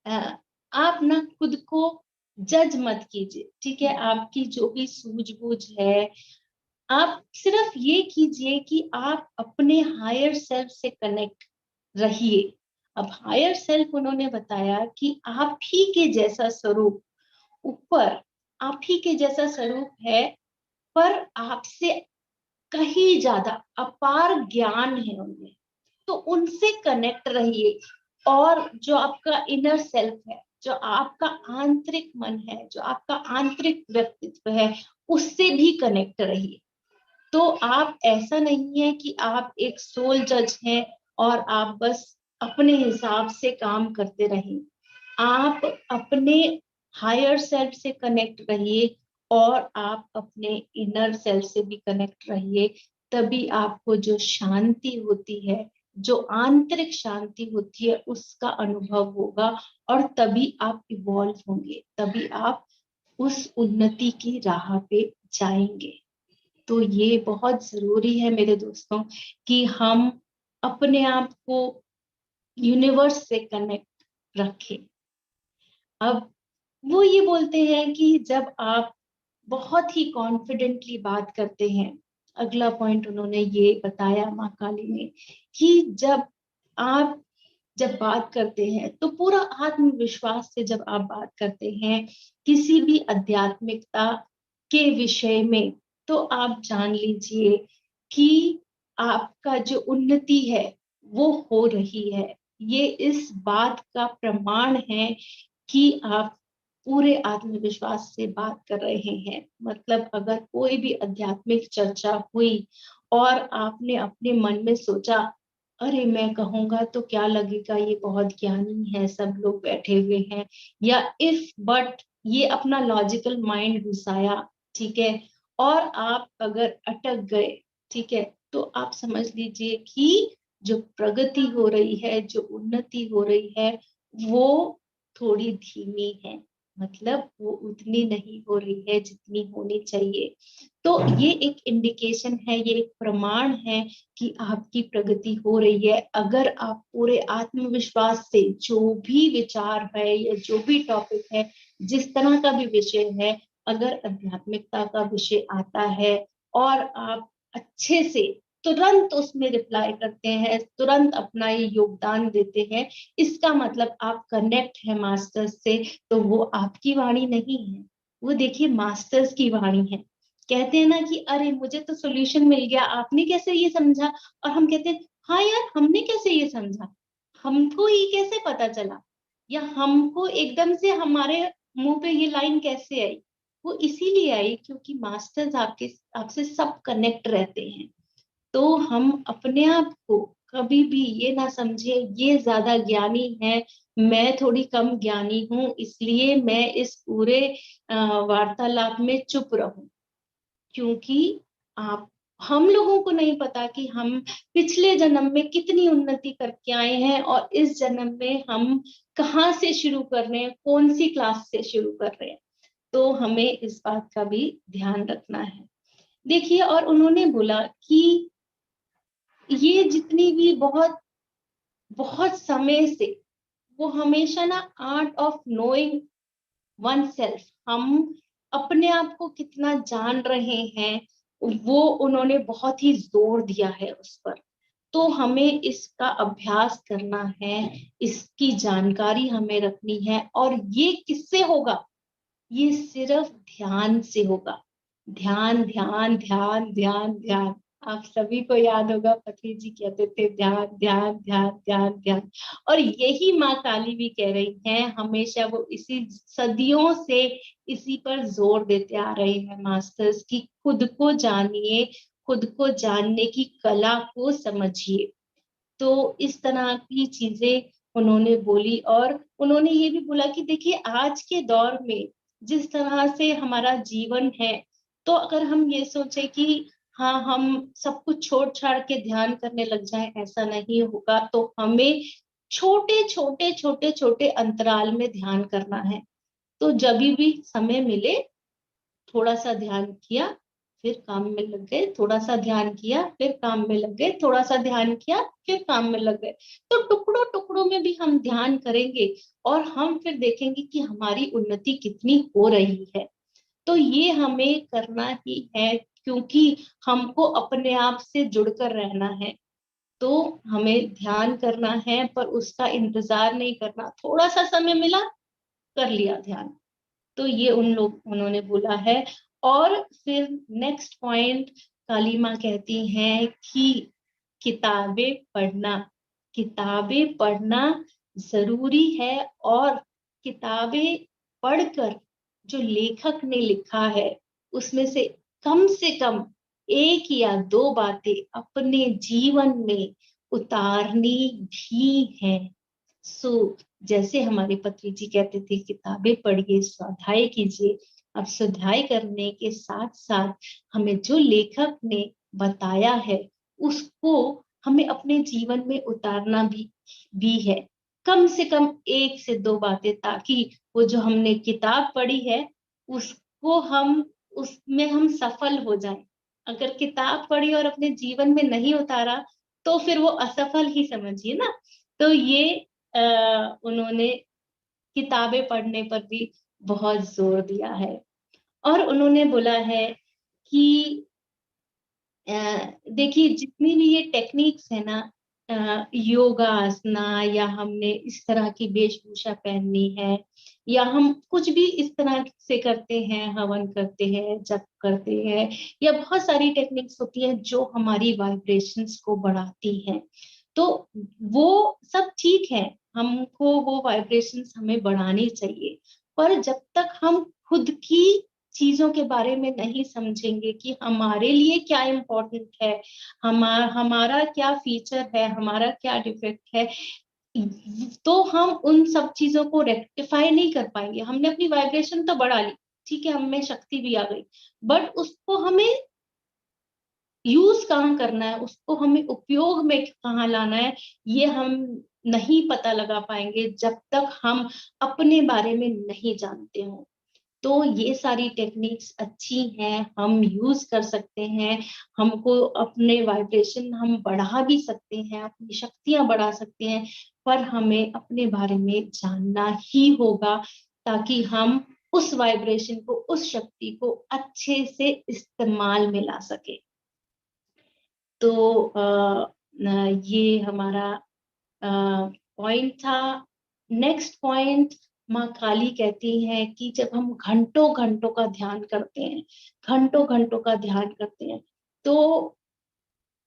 आप ना खुद को जज मत कीजिए, ठीक है? आपकी जो भी सूझबूझ है, आप सिर्फ ये कीजिए कि आप अपने हायर सेल्फ से कनेक्ट रहिए। अब हायर सेल्फ उन्होंने बताया कि आप ही के जैसा स्वरूप ऊपर, आप ही के जैसा स्वरूप है, पर आपसे कहीं ज्यादा अपार ज्ञान है उनमें। तो उनसे कनेक्ट रहिए, और जो आपका इनर सेल्फ है, जो आपका आंतरिक मन है, जो आपका आंतरिक व्यक्तित्व है, उससे भी कनेक्ट रहिए। तो आप, ऐसा नहीं है कि आप एक सोल जज हैं और आप बस अपने हिसाब से काम करते रहें। आप अपने हायर सेल्फ से कनेक्ट रहिए, और आप अपने इनर सेल्फ से भी कनेक्ट रहिए। तभी आपको जो शांति होती है, जो आंतरिक शांति होती है, उसका अनुभव होगा, और तभी आप इवॉल्व होंगे, तभी आप उस उन्नति की राह पे जाएंगे। तो ये बहुत जरूरी है मेरे दोस्तों कि हम अपने आप को यूनिवर्स से कनेक्ट रखें। अब वो ये बोलते हैं कि जब आप बहुत ही कॉन्फिडेंटली बात करते हैं, अगला पॉइंट उन्होंने ये बताया माँ काली ने, कि आप जब बात करते हैं तो पूरा आत्मविश्वास से जब आप बात करते हैं किसी भी आध्यात्मिकता के विषय में, तो आप जान लीजिए कि आपका जो उन्नति है वो हो रही है। ये इस बात का प्रमाण है कि आप पूरे आत्मविश्वास से बात कर रहे हैं। मतलब अगर कोई भी आध्यात्मिक चर्चा हुई और आपने अपने मन में सोचा, अरे मैं कहूंगा तो क्या लगेगा, ये बहुत ज्ञानी है, सब लोग बैठे हुए हैं, या इफ बट ये अपना लॉजिकल माइंड घुसाया, ठीक है, और आप अगर अटक गए, ठीक है, तो आप समझ लीजिए कि जो प्रगति हो रही है, जो उन्नति हो रही है, वो थोड़ी धीमी है, मतलब वो उतनी नहीं हो रही है जितनी होनी चाहिए। तो ये एक इंडिकेशन है, ये एक प्रमाण है कि आपकी प्रगति हो रही है। अगर आप पूरे आत्मविश्वास से जो भी विचार है या जो भी टॉपिक है, जिस तरह का भी विषय है, अगर आध्यात्मिकता का विषय आता है और आप अच्छे से तुरंत उसमें रिप्लाई करते हैं, तुरंत अपना ये योगदान देते हैं, इसका मतलब आप कनेक्ट है मास्टर्स से। तो वो आपकी वाणी नहीं है, वो देखिए मास्टर्स की वाणी है। कहते हैं ना कि अरे मुझे तो सॉल्यूशन मिल गया, आपने कैसे ये समझा? और हम कहते हैं हाँ यार, हमने कैसे ये समझा, हमको ये कैसे पता चला, या हमको एकदम से हमारे मुंह पे ये लाइन कैसे आई? वो इसीलिए आई क्योंकि मास्टर्स आपसे सब कनेक्ट रहते हैं। तो हम अपने आप को कभी भी ये ना समझे ये ज्यादा ज्ञानी है, मैं थोड़ी कम ज्ञानी हूँ, इसलिए मैं इस पूरे वार्तालाप में चुप रहूं। क्योंकि आप हम लोगों को नहीं पता कि हम पिछले जन्म में कितनी उन्नति करके आए हैं और इस जन्म में हम कहाँ से शुरू कर रहे हैं, कौन सी क्लास से शुरू कर रहे हैं। तो हमें इस बात का भी ध्यान रखना है। देखिए, और उन्होंने बोला कि ये जितनी भी बहुत बहुत समय से, वो हमेशा ना art of knowing one self, हम अपने आप को कितना जान रहे हैं, वो उन्होंने बहुत ही जोर दिया है उस पर। तो हमें इसका अभ्यास करना है, इसकी जानकारी हमें रखनी है। और ये किससे होगा? ये सिर्फ ध्यान से होगा। ध्यान ध्यान ध्यान ध्यान ध्यान। आप सभी को याद होगा, पत्नी जी कहते थे ध्यान ध्यान ध्यान ध्यान ध्यान। और यही माँ काली भी कह रही हैं, हमेशा वो इसी सदियों से इसी पर जोर देते आ रहे हैं मास्टर्स की, खुद को जानिए, खुद को जानने की कला को समझिए। तो इस तरह की चीजें उन्होंने बोली। और उन्होंने ये भी बोला कि देखिए आज के दौर में जिस तरह से हमारा जीवन है, तो अगर हम ये सोचे कि हाँ हम सब कुछ छोड़ छाड़ के ध्यान करने लग जाएं, ऐसा नहीं होगा। तो हमें छोटे छोटे छोटे छोटे अंतराल में ध्यान करना है। तो जब भी समय मिले, थोड़ा सा ध्यान किया, फिर काम में लग गए, थोड़ा सा ध्यान किया, फिर काम में लग गए, थोड़ा सा ध्यान किया, फिर काम में लग गए। तो टुकड़ों टुकड़ों में भी हम ध्यान करेंगे और हम फिर देखेंगे कि हमारी उन्नति कितनी हो रही है। तो ये हमें करना ही है, क्योंकि हमको अपने आप से जुड़कर रहना है। तो हमें ध्यान करना है, पर उसका इंतजार नहीं करना, थोड़ा सा समय मिला, कर लिया ध्यान। तो ये उन्होंने बोला है। और फिर नेक्स्ट पॉइंट, काली माँ कहती हैं कि किताबें पढ़ना, किताबें पढ़ना जरूरी है। और किताबें पढ़कर जो लेखक ने लिखा है, उसमें से कम एक या दो बातें अपने जीवन में उतारनी भी है। सो जैसे हमारे पत्री जी कहते थे, किताबें पढ़िए, स्वाध्याय कीजिए। अब स्वाध्याय करने के साथ साथ हमें जो लेखक ने बताया है, उसको हमें अपने जीवन में उतारना भी है। कम से कम एक से दो बातें, ताकि वो जो हमने किताब पढ़ी है, उसको हम उसमें हम सफल हो जाएं। अगर किताब पढ़ी और अपने जीवन में नहीं उतारा, तो फिर वो असफल ही समझिए ना। तो ये उन्होंने किताबें पढ़ने पर भी बहुत जोर दिया है। और उन्होंने बोला है कि देखिए जितनी भी ये टेक्निक्स है ना, योगा आसना, या हमने इस तरह की वेशभूषा पहननी है, या हम कुछ भी इस तरह से करते हैं, हवन करते हैं, जप करते हैं, या बहुत सारी टेक्निक्स होती हैं जो हमारी वाइब्रेशंस को बढ़ाती हैं। तो वो सब ठीक है, हमको वो वाइब्रेशंस हमें बढ़ानी चाहिए। पर जब तक हम खुद की चीजों के बारे में नहीं समझेंगे कि हमारे लिए क्या इम्पोर्टेंट है, हमारा क्या फीचर है, हमारा क्या डिफेक्ट है, तो हम उन सब चीजों को रेक्टिफाई नहीं कर पाएंगे। हमने अपनी वाइब्रेशन तो बढ़ा ली, ठीक है, हमें शक्ति भी आ गई, बट उसको हमें यूज कहाँ करना है, उसको हमें उपयोग में कहाँ लाना है, ये हम नहीं पता लगा पाएंगे जब तक हम अपने बारे में नहीं जानते हो। तो ये सारी टेक्निक्स अच्छी हैं, हम यूज कर सकते हैं। हमको अपने वाइब्रेशन हम बढ़ा भी सकते हैं, अपनी शक्तियां बढ़ा सकते हैं, पर हमें अपने बारे में जानना ही होगा, ताकि हम उस वाइब्रेशन को, उस शक्ति को अच्छे से इस्तेमाल में ला सके। तो ये हमारा पॉइंट था। नेक्स्ट पॉइंट, माँ काली कहती है कि जब हम घंटों घंटों का ध्यान करते हैं, घंटों घंटों का ध्यान करते हैं, तो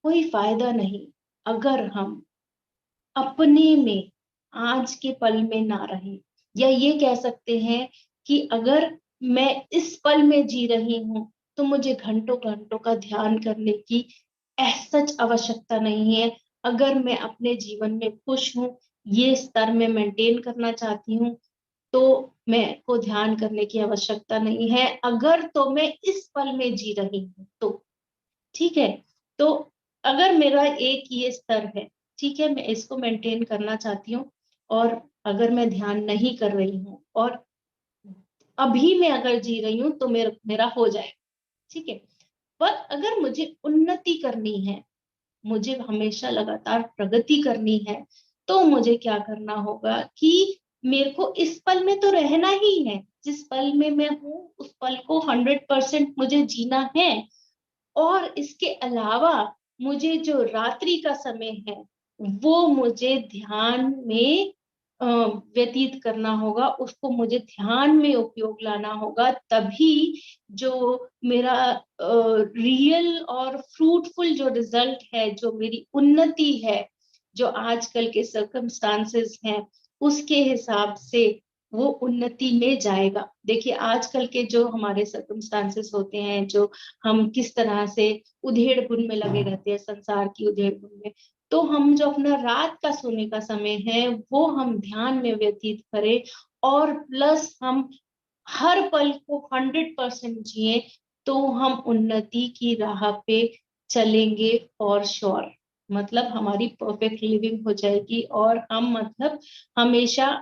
कोई फायदा नहीं अगर हम अपने में आज के पल में ना रहें। या ये कह सकते हैं कि अगर मैं इस पल में जी रही हूँ, तो मुझे घंटों घंटों का ध्यान करने की सच आवश्यकता नहीं है। अगर मैं अपने जीवन में खुश हूँ, ये स्तर में मेंटेन करना चाहती हूँ, तो मैं को ध्यान करने की आवश्यकता नहीं है। अगर तो मैं इस पल में जी रही हूँ तो ठीक है। तो अगर मेरा एक ये स्तर है, ठीक है, मैं इसको मेंटेन करना चाहती हूँ, और अगर मैं ध्यान नहीं कर रही हूँ और अभी मैं अगर जी रही हूँ, तो मेरा मेरा हो जाएगा, ठीक है। पर अगर मुझे उन्नति करनी है, मुझे हमेशा लगातार प्रगति करनी है, तो मुझे क्या करना होगा कि मेरे को इस पल में तो रहना ही है। जिस पल में मैं हूँ, उस पल को 100% मुझे जीना है। और इसके अलावा मुझे जो रात्रि का समय है, वो मुझे ध्यान में व्यतीत करना होगा, उसको मुझे ध्यान में उपयोग लाना होगा। तभी जो मेरा रियल और फ्रूटफुल जो रिजल्ट है, जो मेरी उन्नति है, जो आजकल के सर्कमस्टांसेस हैं, उसके हिसाब से वो उन्नति में जाएगा। देखिए आजकल के जो हमारे सर्कमस्टांसेस होते हैं, जो हम किस तरह से उधेड़-बुन में लगे रहते हैं, संसार की उधेड़-बुन में, तो हम जो अपना रात का सोने का समय है, वो हम ध्यान में व्यतीत करें, और प्लस हम हर पल को 100% जिए, तो हम उन्नति की राह पे चलेंगे फॉर श्योर। मतलब हमारी परफेक्ट लिविंग हो जाएगी, और हम मतलब हमेशा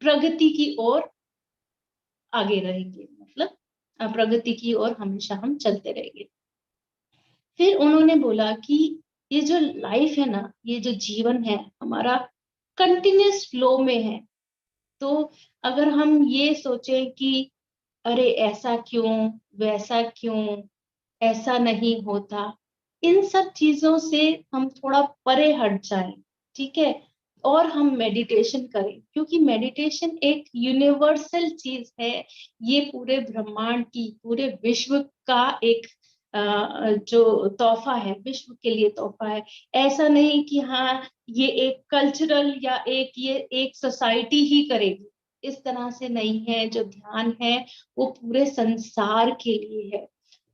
प्रगति की ओर आगे रहेंगे। मतलब प्रगति की ओर हमेशा हम चलते रहेंगे। फिर उन्होंने बोला कि ये जो लाइफ है ना, ये जो जीवन है हमारा, कंटिन्यूअस फ्लो में है। तो अगर हम ये सोचें कि अरे ऐसा क्यों, वैसा क्यों, ऐसा नहीं होता, इन सब चीजों से हम थोड़ा परे हट जाएं, ठीक है। और हम मेडिटेशन करें, क्योंकि मेडिटेशन एक यूनिवर्सल चीज है। ये पूरे ब्रह्मांड की, पूरे विश्व का एक जो तोहफा है, विश्व के लिए तोहफा है। ऐसा नहीं कि हाँ ये एक कल्चरल या एक ये एक सोसाइटी ही करेगी, इस तरह से नहीं है। जो ध्यान है वो पूरे संसार के लिए है।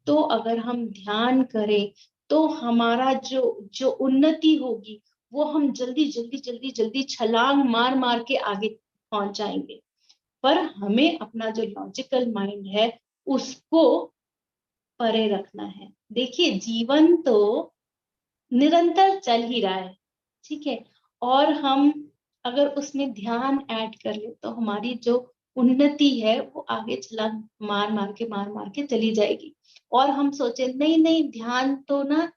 तो अगर हम ध्यान करें, तो हमारा जो जो उन्नति होगी, वो हम जल्दी जल्दी जल्दी जल्दी छलांग मार मार के आगे पहुंच जाएंगे। पर हमें अपना जो लॉजिकल माइंड है, उसको परे रखना है। देखिए जीवन तो निरंतर चल ही रहा है, ठीक है। और हम अगर उसमें ध्यान ऐड कर ले, तो हमारी जो उन्नति है वो आगे चला मार मार के चली जाएगी। और हम सोचे नहीं नहीं, ध्यान तो ना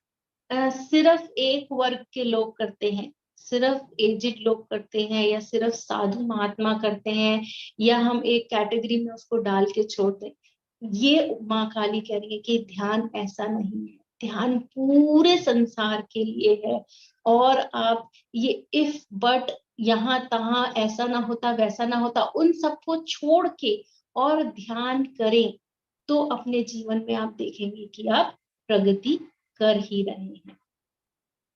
सिर्फ एक वर्ग के लोग करते हैं, सिर्फ एजिड लोग करते हैं, या सिर्फ साधु महात्मा करते हैं, या हम एक कैटेगरी में उसको डाल के छोड़ दें। ये माँ काली कह रही है कि ध्यान ऐसा नहीं है। ध्यान पूरे संसार के लिए है। और आप ये इफ बट, यहाँ तहाँ, ऐसा ना होता वैसा ना होता, उन सबको छोड़ के और ध्यान करें, तो अपने जीवन में आप देखेंगे कि आप प्रगति कर ही रहे हैं।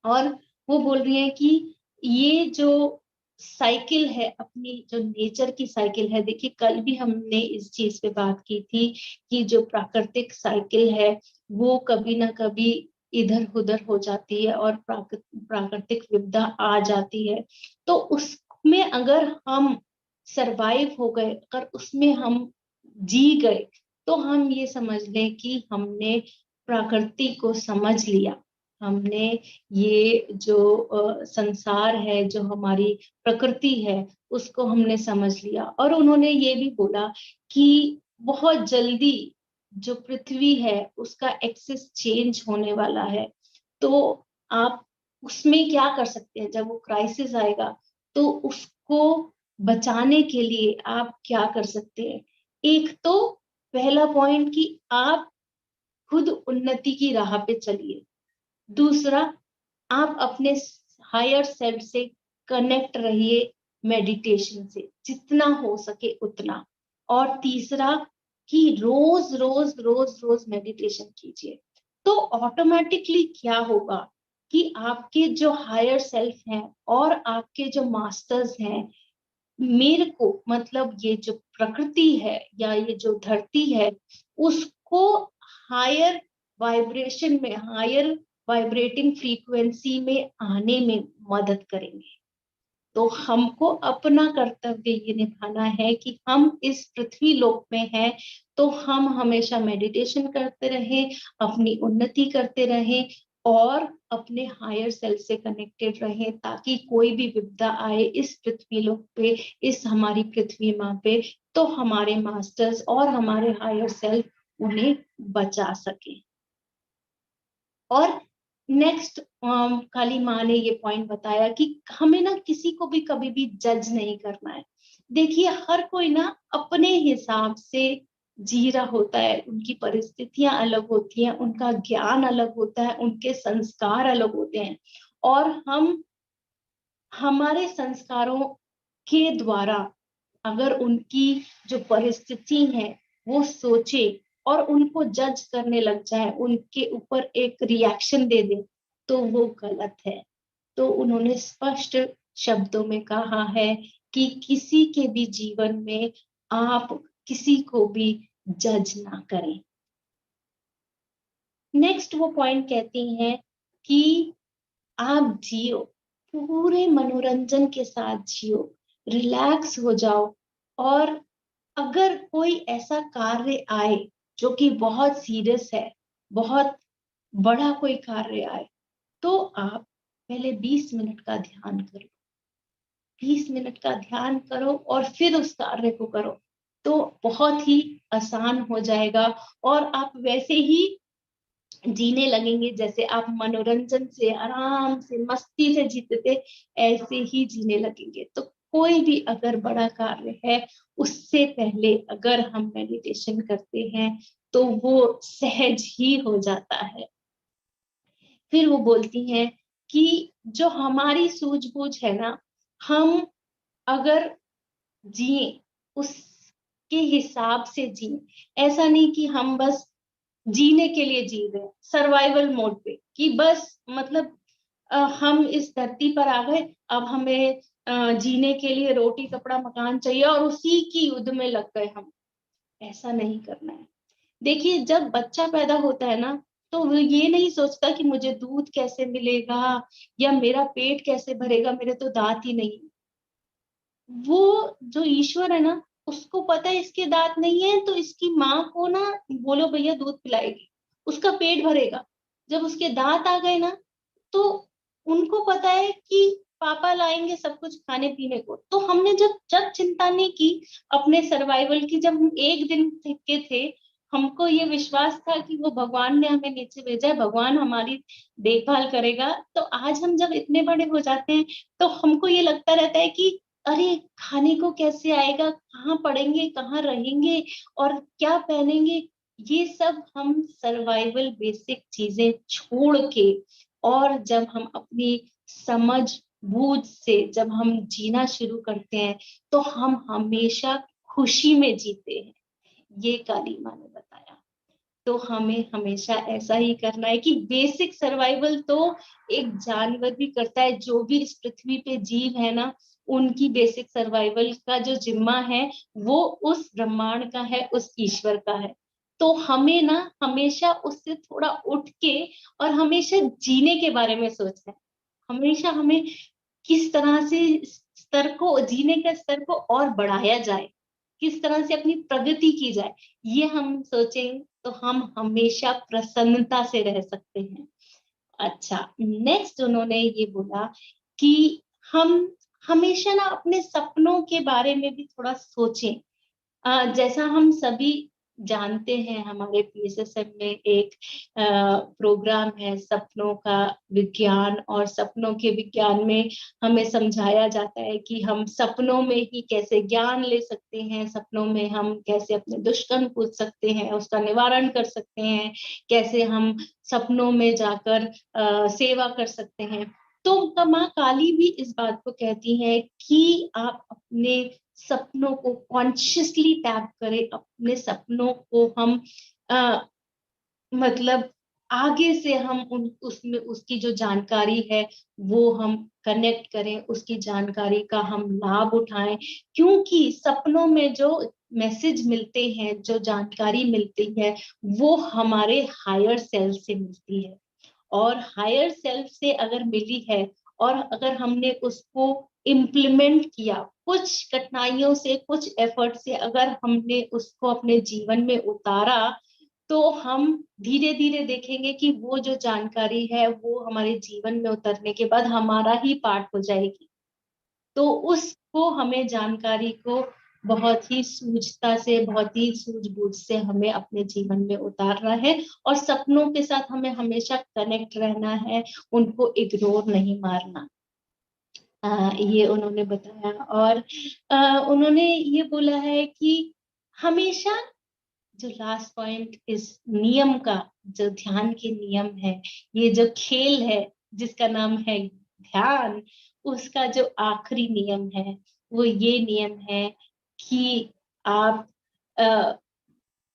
और वो बोल रही है कि ये जो साइकिल है, अपनी जो नेचर की साइकिल है, देखिए कल भी हमने इस चीज पे बात की थी कि जो प्राकृतिक साइकिल है, वो कभी ना कभी इधर उधर हो जाती है, और प्राकृतिक विपदा आ जाती है। तो उसमें अगर हम सरवाइव हो गए, अगर उसमें हम जी गए, तो हम ये समझ लें कि हमने प्रकृति को समझ लिया। हमने ये जो संसार है, जो हमारी प्रकृति है, उसको हमने समझ लिया। और उन्होंने ये भी बोला कि बहुत जल्दी जो पृथ्वी है उसका एक्सिस चेंज होने वाला है, तो आप उसमें क्या कर सकते हैं? जब वो क्राइसिस आएगा तो उसको बचाने के लिए आप क्या कर सकते हैं? एक तो पहला पॉइंट कि आप खुद उन्नति की राह पे चलिए। दूसरा, आप अपने हायर सेल्फ से कनेक्ट रहिए मेडिटेशन से, जितना हो सके उतना। और तीसरा कि रोज रोज रोज रोज मेडिटेशन कीजिए। तो ऑटोमेटिकली क्या होगा कि आपके जो हायर सेल्फ हैं और आपके जो मास्टर्स हैं, मेरे को मतलब ये जो प्रकृति है या ये जो धरती है, उसको हायर वाइब्रेशन में, हायर वाइब्रेटिंग फ्रीक्वेंसी में आने में मदद करेंगे। तो हमको अपना कर्तव्य ये निभाना है कि हम इस पृथ्वी लोक में हैं, तो हम हमेशा मेडिटेशन करते रहें, अपनी उन्नति करते रहें और अपने हायर सेल्फ से कनेक्टेड रहें, ताकि कोई भी विपदा आए इस पृथ्वी लोक पे, इस हमारी पृथ्वी माँ पे, तो हमारे मास्टर्स और हमारे हायर सेल्फ उन्हें बचा सके। और नेक्स्ट काली माँ ने ये पॉइंट बताया कि हमें ना किसी को भी कभी भी जज नहीं करना है। देखिए, हर कोई ना अपने हिसाब से जी रहा होता है, उनकी परिस्थितियां अलग होती हैं, उनका ज्ञान अलग होता है, उनके संस्कार अलग होते हैं। और हम हमारे संस्कारों के द्वारा अगर उनकी जो परिस्थिति है वो सोचे और उनको जज करने लग जाए, उनके ऊपर एक रिएक्शन दे दे, तो वो गलत है। तो उन्होंने स्पष्ट शब्दों में कहा है कि किसी के भी जीवन में आप किसी को भी जज ना करें। नेक्स्ट वो पॉइंट कहती हैं कि आप जियो, पूरे मनोरंजन के साथ जियो, रिलैक्स हो जाओ। और अगर कोई ऐसा कार्य आए जो कि बहुत सीरियस है, बहुत बड़ा कोई कार्य आए, तो आप पहले 20 मिनट का ध्यान करो। 20 मिनट का ध्यान करो और फिर उस कार्य को करो, तो बहुत ही आसान हो जाएगा और आप वैसे ही जीने लगेंगे जैसे आप मनोरंजन से, आराम से, मस्ती से जीते थे, ऐसे ही जीने लगेंगे। तो कोई भी अगर बड़ा कार्य है, उससे पहले अगर हम मेडिटेशन करते हैं तो वो सहज ही हो जाता है। फिर वो बोलती हैं कि जो हमारी सूझबूझ है ना, हम अगर जिए उसके हिसाब से जिए। ऐसा नहीं कि हम बस जीने के लिए जी रहे हैं, सर्वाइवल मोड पे, कि बस मतलब हम इस धरती पर आ गए, अब हमें जीने के लिए रोटी कपड़ा मकान चाहिए और उसी की युद्ध में लग गए हम। ऐसा नहीं करना है। देखिए, जब बच्चा पैदा होता है ना, तो वो ये नहीं सोचता कि मुझे दूध कैसे मिलेगा या मेरा पेट कैसे भरेगा, मेरे तो दांत ही नहीं। वो जो ईश्वर है ना, उसको पता है इसके दांत नहीं है, तो इसकी माँ को ना बोलो भैया दूध पिलाएगी, उसका पेट भरेगा। जब उसके दांत आ गए ना, तो उनको पता है कि पापा लाएंगे सब कुछ खाने पीने को। तो हमने जब जब चिंता नहीं की अपने सर्वाइवल की, जब हम एक दिन के थे, हमको ये विश्वास था कि वो भगवान ने हमें नीचे भेजा है, भगवान हमारी देखभाल करेगा। तो आज हम जब इतने बड़े हो जाते हैं, तो हमको ये लगता रहता है कि अरे खाने को कैसे आएगा, कहाँ पढ़ेंगे, कहाँ रहेंगे और क्या पहनेंगे। ये सब हम सर्वाइवल बेसिक चीजें छोड़ के, और जब हम अपनी समझ बूझ से जब हम जीना शुरू करते हैं, तो हम हमेशा खुशी में जीते हैं। ये काली माँ ने बताया। तो हमें हमेशा ऐसा ही करना है कि बेसिक सर्वाइवल तो एक जानवर भी करता है, जो भी इस पृथ्वी पे जीव है ना, उनकी बेसिक सर्वाइवल का जो जिम्मा है वो उस ब्रह्मांड का है, उस ईश्वर का है। तो हमें ना हमेशा उससे थोड़ा उठ के और हमेशा जीने के बारे में सोचना है। हमेशा हमें किस तरह से स्तर को, जीने का स्तर को और बढ़ाया जाए, किस तरह से अपनी प्रगति की जाए, ये हम सोचें तो हम हमेशा प्रसन्नता से रह सकते हैं। अच्छा, नेक्स्ट उन्होंने ये बोला कि हम हमेशा ना अपने सपनों के बारे में भी थोड़ा सोचें। जैसा हम सभी जानते हैं, हमारे पीएसएसएम में एक प्रोग्राम है सपनों का विज्ञान, और सपनों के विज्ञान में हमें समझाया जाता है कि हम सपनों में ही कैसे ज्ञान ले सकते हैं, सपनों में हम कैसे अपने दुष्कर्म पूछ सकते हैं, उसका निवारण कर सकते हैं, कैसे हम सपनों में जाकर सेवा कर सकते हैं। तो माँ काली भी इस बात को कहती है कि आप अपने सपनों को कॉन्शियसली टैप करें, अपने सपनों को हम मतलब आगे से हम उसमें उसकी जो जानकारी है वो हम कनेक्ट करें, उसकी जानकारी का हम लाभ उठाएं, क्योंकि सपनों में जो मैसेज मिलते हैं, जो जानकारी मिलती है, वो हमारे हायर सेल्फ से मिलती है। और हायर सेल्फ से अगर मिली है और अगर हमने उसको इम्प्लीमेंट किया, कुछ कठिनाइयों से, कुछ एफर्ट से अगर हमने उसको अपने जीवन में उतारा, तो हम धीरे धीरे देखेंगे कि वो जो जानकारी है वो हमारे जीवन में उतरने के बाद हमारा ही पार्ट हो जाएगी। तो उसको हमें जानकारी को बहुत ही सूझता से, बहुत ही सूझबूझ से हमें अपने जीवन में उतारना है, और सपनों के साथ हमें हमेशा कनेक्ट रहना है, उनको इग्नोर नहीं मारना। ये उन्होंने बताया। और उन्होंने ये बोला है कि हमेशा जो लास्ट पॉइंट इस नियम का, जो ध्यान के नियम है, ये जो खेल है जिसका नाम है ध्यान, उसका जो आखिरी नियम है वो ये नियम है कि आप अ,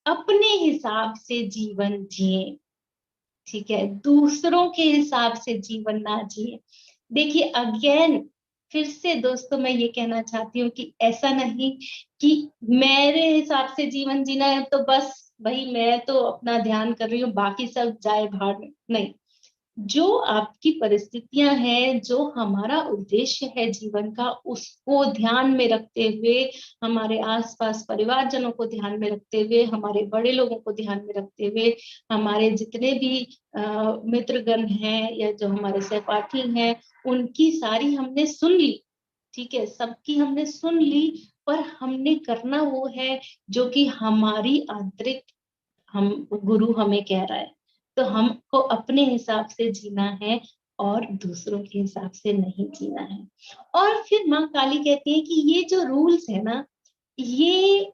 अपने हिसाब से जीवन जिए, ठीक है, दूसरों के हिसाब से जीवन ना जिए। देखिए अगेन, फिर से दोस्तों मैं ये कहना चाहती हूँ कि ऐसा नहीं कि मेरे हिसाब से जीवन जीना है तो बस भाई मैं तो अपना ध्यान कर रही हूँ, बाकी सब जाए भाड़ में। नहीं, जो आपकी परिस्थितियां हैं, जो हमारा उद्देश्य है जीवन का, उसको ध्यान में रखते हुए, हमारे आसपास परिवारजनों को ध्यान में रखते हुए, हमारे बड़े लोगों को ध्यान में रखते हुए, हमारे जितने भी मित्रगण हैं या जो हमारे सहपाठी हैं, उनकी सारी हमने सुन ली, ठीक है, सबकी हमने सुन ली, पर हमने करना वो है जो कि हमारी आंतरिक हम गुरु हमें कह रहा है। तो हमको अपने हिसाब से जीना है और दूसरों के हिसाब से नहीं जीना है। और फिर माँ काली कहती है कि ये जो रूल्स है ना, ये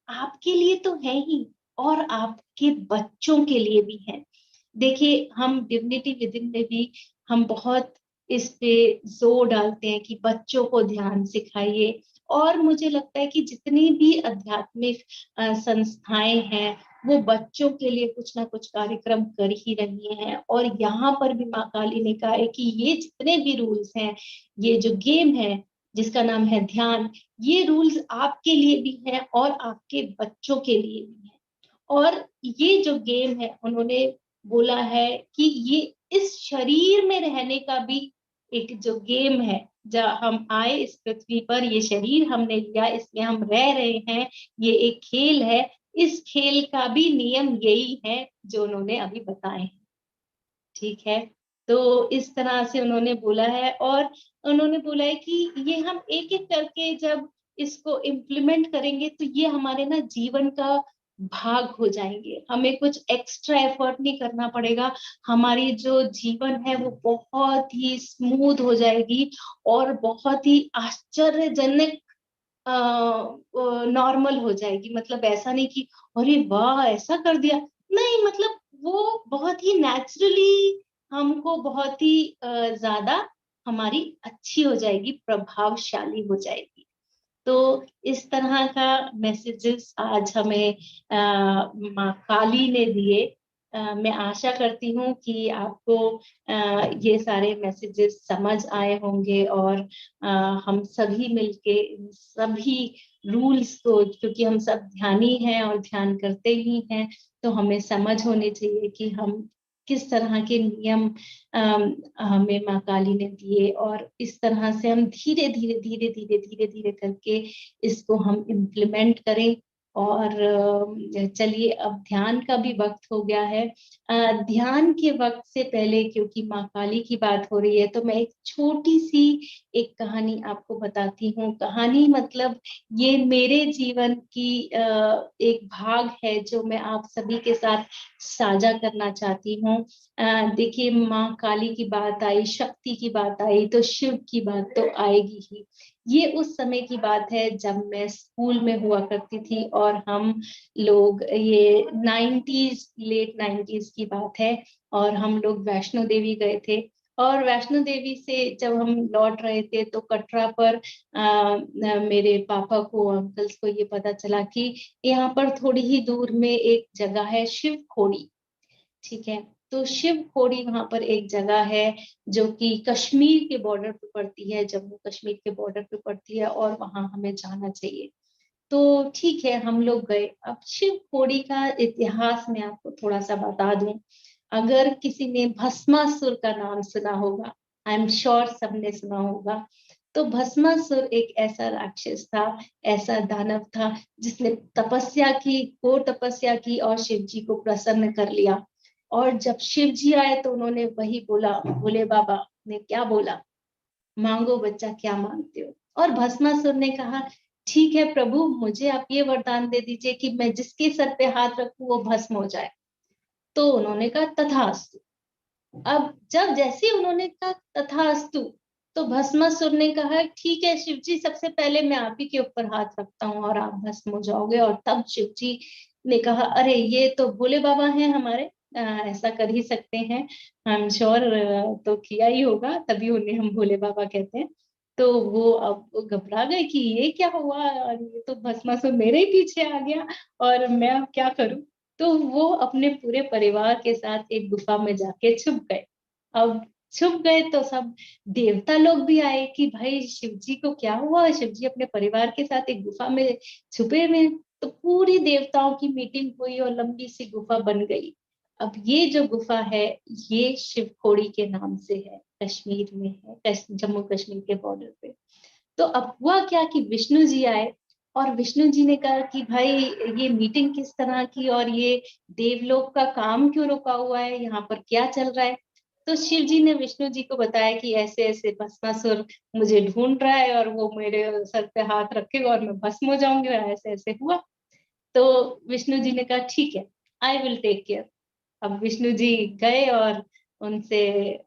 आपके लिए तो है ही, और आपके बच्चों के लिए भी है। देखिए हम डिविनिटी विदिन में भी हम बहुत इस पे जोर डालते हैं कि बच्चों को ध्यान सिखाइए, और मुझे लगता है कि जितनी भी आध्यात्मिक संस्थाएं हैं वो बच्चों के लिए कुछ ना कुछ कार्यक्रम कर ही रही हैं। और यहाँ पर भी माँ काली ने कहा है कि ये जितने भी रूल्स हैं, ये जो गेम है जिसका नाम है ध्यान, ये रूल्स आपके लिए भी हैं और आपके बच्चों के लिए भी हैं। और ये जो गेम है, उन्होंने बोला है कि ये इस शरीर में रहने का भी एक जो गेम है, जब हम आए इस पृथ्वी पर, ये शरीर हमने लिया, इसमें हम रह रहे हैं, ये एक खेल है, इस खेल का भी नियम यही है जो उन्होंने अभी बताए हैं, ठीक है। तो इस तरह से उन्होंने बोला है, और उन्होंने बोला है कि ये हम एक एक करके जब इसको इम्प्लीमेंट करेंगे तो ये हमारे ना जीवन का भाग हो जाएंगे, हमें कुछ एक्स्ट्रा एफर्ट नहीं करना पड़ेगा, हमारी जो जीवन है वो बहुत ही स्मूथ हो जाएगी, और बहुत ही आश्चर्यजनक नॉर्मल हो जाएगी। मतलब ऐसा नहीं कि अरे वाह ऐसा कर दिया, नहीं, मतलब वो बहुत ही नेचुरली हमको बहुत ही ज्यादा हमारी अच्छी हो जाएगी, प्रभावशाली हो जाएगी। तो इस तरह का मैसेजेस आज हमें माँ काली ने दिए। मैं आशा करती हूँ कि आपको ये सारे मैसेजेस समझ आए होंगे, और हम सभी मिलके इन सभी रूल्स को, क्योंकि हम सब ध्यानी हैं और ध्यान करते ही हैं, तो हमें समझ होनी चाहिए कि हम किस तरह के नियम हमें माँ काली ने दिए, और इस तरह से हम धीरे धीरे धीरे धीरे धीरे धीरे करके इसको हम इम्प्लीमेंट करें, और चलिए अब ध्यान का भी वक्त हो गया है। ध्यान के वक्त से पहले, क्योंकि माँ काली की बात हो रही है, तो मैं एक छोटी सी एक कहानी आपको बताती हूँ। कहानी मतलब ये मेरे जीवन की एक भाग है जो मैं आप सभी के साथ साझा करना चाहती हूँ। देखिए, माँ काली की बात आई, शक्ति की बात आई, तो शिव की बात तो आएगी ही। ये उस समय की बात है जब मैं स्कूल में हुआ करती थी, और हम लोग, ये 90s, लेट 90s की बात है, और हम लोग वैष्णो देवी गए थे। और वैष्णो देवी से जब हम लौट रहे थे तो कटरा पर मेरे पापा को, अंकल्स को ये पता चला कि यहाँ पर थोड़ी ही दूर में एक जगह है शिव खोड़ी। ठीक है, तो शिव खोड़ी वहां पर एक जगह है जो कि कश्मीर के बॉर्डर पे पड़ती है, जम्मू कश्मीर के बॉर्डर पे पड़ती है, और वहां हमें जाना चाहिए। तो ठीक है, हम लोग गए। अब शिव खोड़ी का इतिहास मैं आपको थोड़ा सा बता दूं। अगर किसी ने भस्मासुर का नाम सुना होगा, आई एम श्योर सबने सुना होगा। तो भस्मासुर एक ऐसा राक्षस था, ऐसा दानव था, जिसने तपस्या की, घोर तपस्या की, और शिव जी को प्रसन्न कर लिया। और जब शिव जी आए तो उन्होंने वही बोला, भोले बाबा ने क्या बोला, मांगो बच्चा क्या मांगते हो। और भस्मासुर ने कहा, ठीक है प्रभु, मुझे आप ये वरदान दे दीजिए कि मैं जिसके सर पे हाथ रखूं वो भस्म हो जाए। तो उन्होंने कहा तथास्तु। अब जब जैसे ही उन्होंने कहा तथास्तु, तो भस्मासुर ने कहा, ठीक है शिव जी, सबसे पहले मैं आप ही के ऊपर हाथ रखता हूँ और आप भस्म हो जाओगे। और तब शिव जी ने कहा, अरे ये तो भोले बाबा हैं हमारे, ऐसा कर ही सकते हैं, आई एम श्योर, तो किया ही होगा, तभी उन्हें हम भोले बाबा कहते हैं। तो वो अब घबरा गए कि ये क्या हुआ, और ये तो भस्मासुर मेरे ही पीछे आ गया, और मैं अब क्या करूं। तो वो अपने पूरे परिवार के साथ एक गुफा में जाके छुप गए। अब छुप गए तो सब देवता लोग भी आए कि भाई शिव जी को क्या हुआ, शिव जी अपने परिवार के साथ एक गुफा में छुपे हुए हैं। तो पूरी देवताओं की मीटिंग हुई और लंबी सी गुफा बन गई। अब ये जो गुफा है, ये शिव खोड़ी के नाम से है, कश्मीर में है, जम्मू कश्मीर के बॉर्डर पे। तो अब हुआ क्या कि विष्णु जी आए, और विष्णु जी ने कहा कि भाई ये मीटिंग किस तरह की, और ये देवलोक का काम क्यों रुका हुआ है, यहाँ पर क्या चल रहा है। तो शिव जी ने विष्णु जी को बताया कि ऐसे ऐसे भस्मासुर मुझे ढूंढ रहा है, और वो मेरे सर पे हाथ रखेगा और मैं भस्म हो जाऊंगी, और ऐसे ऐसे हुआ। तो विष्णु जी ने कहा, ठीक है, आई विल टेक केयर। अब विष्णु जी गए और उनसे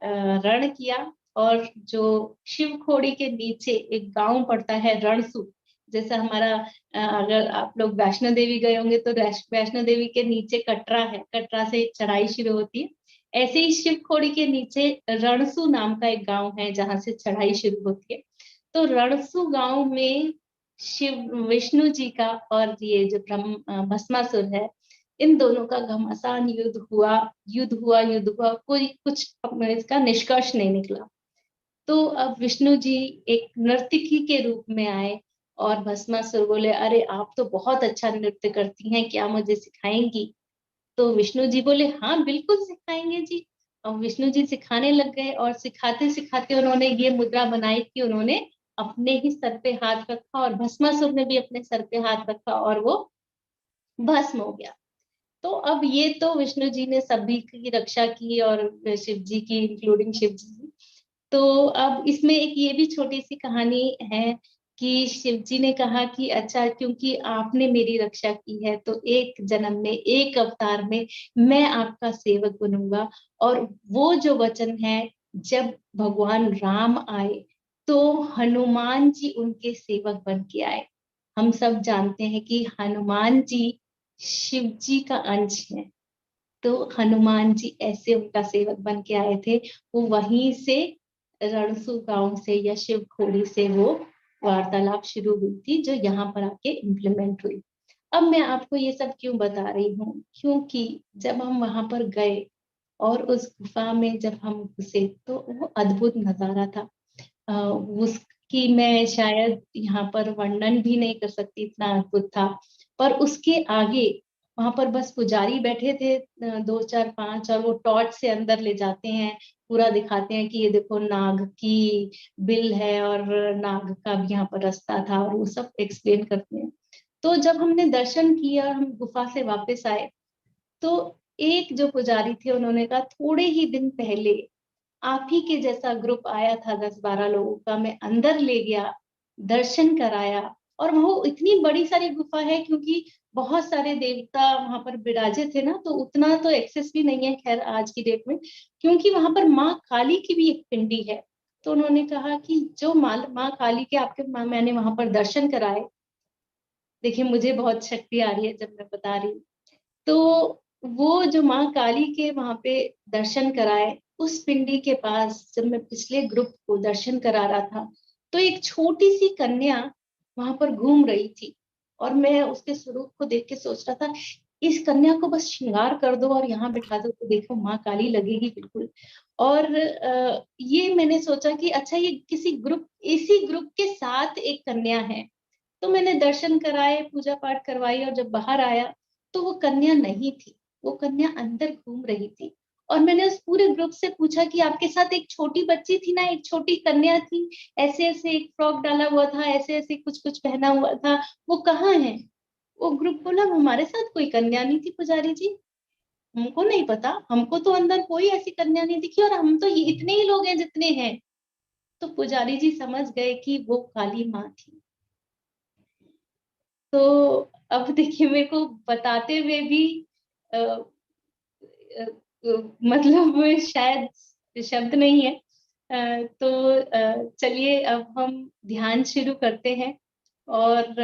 रण किया। और जो शिव खोड़ी के नीचे एक गांव पड़ता है रणसू, जैसा हमारा, अगर आप लोग वैष्णो देवी गए होंगे तो वैष्णो देवी के नीचे कटरा है, कटरा से चढ़ाई शुरू होती है। ऐसे ही शिव खोड़ी के नीचे रणसू नाम का एक गांव है जहां से चढ़ाई शुरू होती है। तो रणसू गांव में शिव विष्णु जी का और ये जो भस्मासुर है, इन दोनों का घमासान युद्ध हुआ, युद्ध हुआ, युद्ध हुआ, कोई कुछ इसका निष्कर्ष नहीं निकला। तो अब विष्णु जी एक नर्तकी के रूप में आए, और भस्मासुर बोले, अरे आप तो बहुत अच्छा नृत्य करती हैं, क्या मुझे सिखाएंगी। तो विष्णु जी बोले, हाँ बिल्कुल सिखाएंगे जी। और विष्णु जी सिखाने लग गए, और सिखाते सिखाते उन्होंने ये मुद्रा बनाई कि उन्होंने अपने ही सर पे हाथ रखा, और भस्मासुर ने भी अपने सर पे हाथ रखा, और वो भस्म हो गया। तो अब ये तो विष्णु जी ने सभी की रक्षा की, और शिव जी की, इंक्लूडिंग शिव जी। तो अब इसमें एक ये भी छोटी सी कहानी है कि शिव जी ने कहा कि अच्छा, क्योंकि आपने मेरी रक्षा की है, तो एक जन्म में, एक अवतार में मैं आपका सेवक बनूंगा। और वो जो वचन है, जब भगवान राम आए तो हनुमान जी उनके सेवक बन के आए। हम सब जानते हैं कि हनुमान जी शिव जी का अंश है। तो हनुमान जी ऐसे उनका सेवक बन के आए थे। वो वहीं से, रणसू गांव से या शिव खोड़ी से वो वार्तालाप शुरू हुई थी, जो यहाँ पर आके इम्प्लीमेंट हुई। अब मैं आपको ये सब क्यों बता रही हूँ, क्योंकि जब हम वहां पर गए और उस गुफा में जब हम घुसे, तो वो अद्भुत नजारा था। उसकी मैं शायद यहाँ पर वर्णन भी नहीं कर सकती, इतना अद्भुत था। पर उसके आगे वहां पर बस पुजारी बैठे थे, दो चार पांच, और वो टॉर्च से अंदर ले जाते हैं, पूरा दिखाते हैं कि ये देखो नाग की बिल है, और नाग का भी यहाँ पर रास्ता था, और वो सब एक्सप्लेन करते हैं। तो जब हमने दर्शन किया, हम गुफा से वापस आए, तो एक जो पुजारी थे उन्होंने कहा थोड़े ही दिन पहले आप ही के जैसा ग्रुप आया था 10-12 लोगों का, मैं अंदर ले गया, दर्शन कराया। और वो इतनी बड़ी सारी गुफा है क्योंकि बहुत सारे देवता वहां पर विराजे थे ना, तो उतना तो एक्सेस भी नहीं है खैर आज की डेट में, क्योंकि वहां पर माँ काली की भी एक पिंडी है। तो उन्होंने कहा कि जो माँ काली के आपके मैंने वहां पर दर्शन कराए। देखिए मुझे बहुत शक्ति आ रही है जब मैं बता रही हूँ। तो वो जो माँ काली के वहां पे दर्शन कराए, उस पिंडी के पास जब मैं पिछले ग्रुप को दर्शन करा रहा था, तो एक छोटी सी कन्या वहां पर घूम रही थी। और मैं उसके स्वरूप को देख के सोच रहा था, इस कन्या को बस श्रृंगार कर दो और यहाँ बिठा दो तो देखो माँ काली लगेगी बिल्कुल। और ये मैंने सोचा कि अच्छा ये किसी ग्रुप, इसी ग्रुप के साथ एक कन्या है। तो मैंने दर्शन कराए, पूजा पाठ करवाई, और जब बाहर आया तो वो कन्या नहीं थी, वो कन्या अंदर घूम रही थी। और मैंने उस पूरे ग्रुप से पूछा कि आपके साथ एक छोटी बच्ची थी ना, एक छोटी कन्या थी, ऐसे ऐसे एक फ्रॉक डाला हुआ था, ऐसे ऐसे कुछ कुछ पहना हुआ था, वो कहाँ है? वो ग्रुप बोला हमारे साथ कोई कन्या नहीं थी पुजारी जी, हमको नहीं पता, हमको तो अंदर कोई ऐसी कन्या नहीं दिखी, और हम तो ये इतने ही लोग हैं जितने हैं। तो पुजारी जी समझ गए कि वो काली माँ थी। तो अब देखिए मेरे को बताते हुए भी अ, मतलब शायद शब्द नहीं है। तो चलिए अब हम ध्यान शुरू करते हैं। और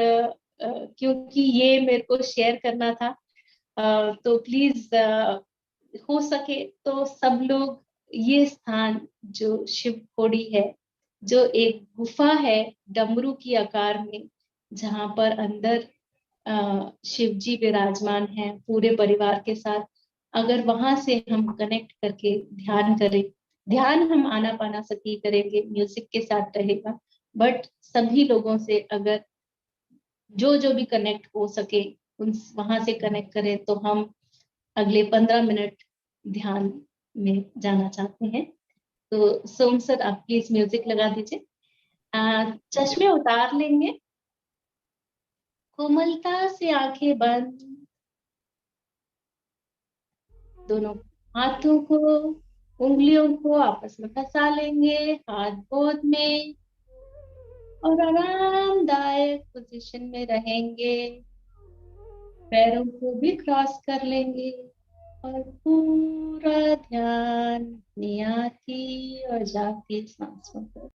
क्योंकि ये मेरे को शेयर करना था, तो प्लीज हो सके तो सब लोग ये स्थान जो शिव खोड़ी है, जो एक गुफा है डमरू की आकार में, जहां पर अंदर शिव जी विराजमान हैं पूरे परिवार के साथ, अगर वहां से हम कनेक्ट करके ध्यान करें, ध्यान हम आना पाना सकी करेंगे, म्यूजिक के साथ रहेगा, बट सभी लोगों से अगर जो जो भी कनेक्ट हो सके उन वहां से कनेक्ट करें, तो हम अगले 15 मिनट ध्यान में जाना चाहते हैं। तो सोम सर आप प्लीज म्यूजिक लगा दीजिए। चश्मे उतार लेंगे, कोमलता से आंखें बंद, दोनों हाथों को, उंगलियों को आपस में फंसा लेंगे हाथ गोद में, और आरामदायक पोजीशन में रहेंगे, पैरों को भी क्रॉस कर लेंगे, और पूरा ध्यान अपनी आती और जाती सांसों पर।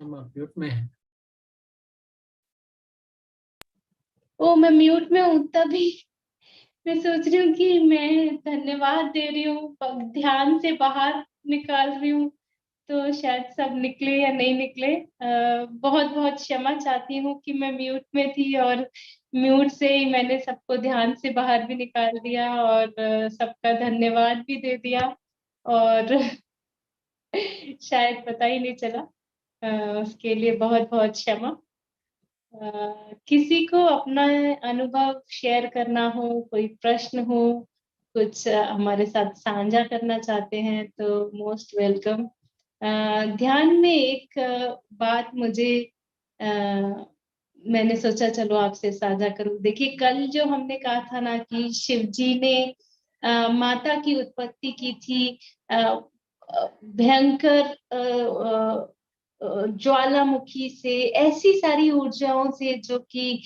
हम आप म्यूट में हैं। ओ मैं म्यूट में हूँ तभी मैं सोच रही हूँ कि मैं धन्यवाद दे रही हूँ, ध्यान से बाहर निकाल रही हूँ, तो शायद सब निकले या नहीं निकले। बहुत बहुत क्षमा चाहती हूँ कि मैं म्यूट में थी और म्यूट से ही मैंने सबको ध्यान से बाहर भी निकाल दिया और सबका धन्यवाद भी दे दिया और शायद पता ही नहीं चला। उसके लिए बहुत बहुत क्षमा। किसी को अपना अनुभव शेयर करना हो, कोई प्रश्न हो, कुछ हमारे साथ साझा करना चाहते हैं तो मोस्ट वेलकम। ध्यान में एक बात मुझे मैंने सोचा चलो आपसे साझा करूं। देखिए कल जो हमने कहा था ना कि शिव जी ने माता की उत्पत्ति की थी भयंकर ज्वालामुखी से, ऐसी सारी ऊर्जाओं से जो कि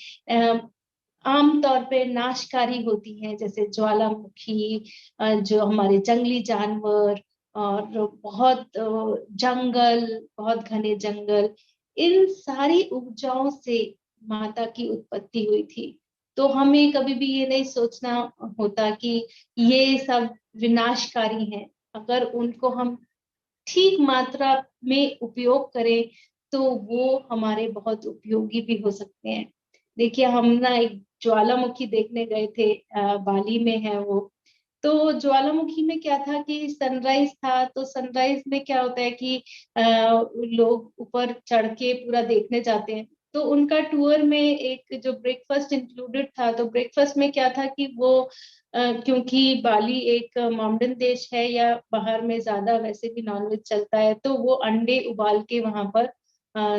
आमतौर पे नाशकारी होती हैं, जैसे ज्वालामुखी, जो हमारे जंगली जानवर और बहुत जंगल, बहुत घने जंगल, इन सारी ऊर्जाओं से माता की उत्पत्ति हुई थी। तो हमें कभी भी ये नहीं सोचना होता कि ये सब विनाशकारी हैं। अगर उनको हम ठीक मात्रा में उपयोग करें तो वो हमारे बहुत उपयोगी भी हो सकते हैं। देखिए हम ना एक ज्वालामुखी देखने गए थे, बाली में है वो। तो ज्वालामुखी में क्या था कि सनराइज था, तो सनराइज में क्या होता है कि लोग ऊपर चढ़ के पूरा देखने जाते हैं। तो उनका टूर में एक जो ब्रेकफास्ट इंक्लूडेड था, तो ब्रेकफास्ट में क्या था कि वो क्योंकि बाली एक माउंटेन देश है, या बाहर में ज्यादा वैसे भी नॉनवेज चलता है, तो वो अंडे उबाल के वहां पर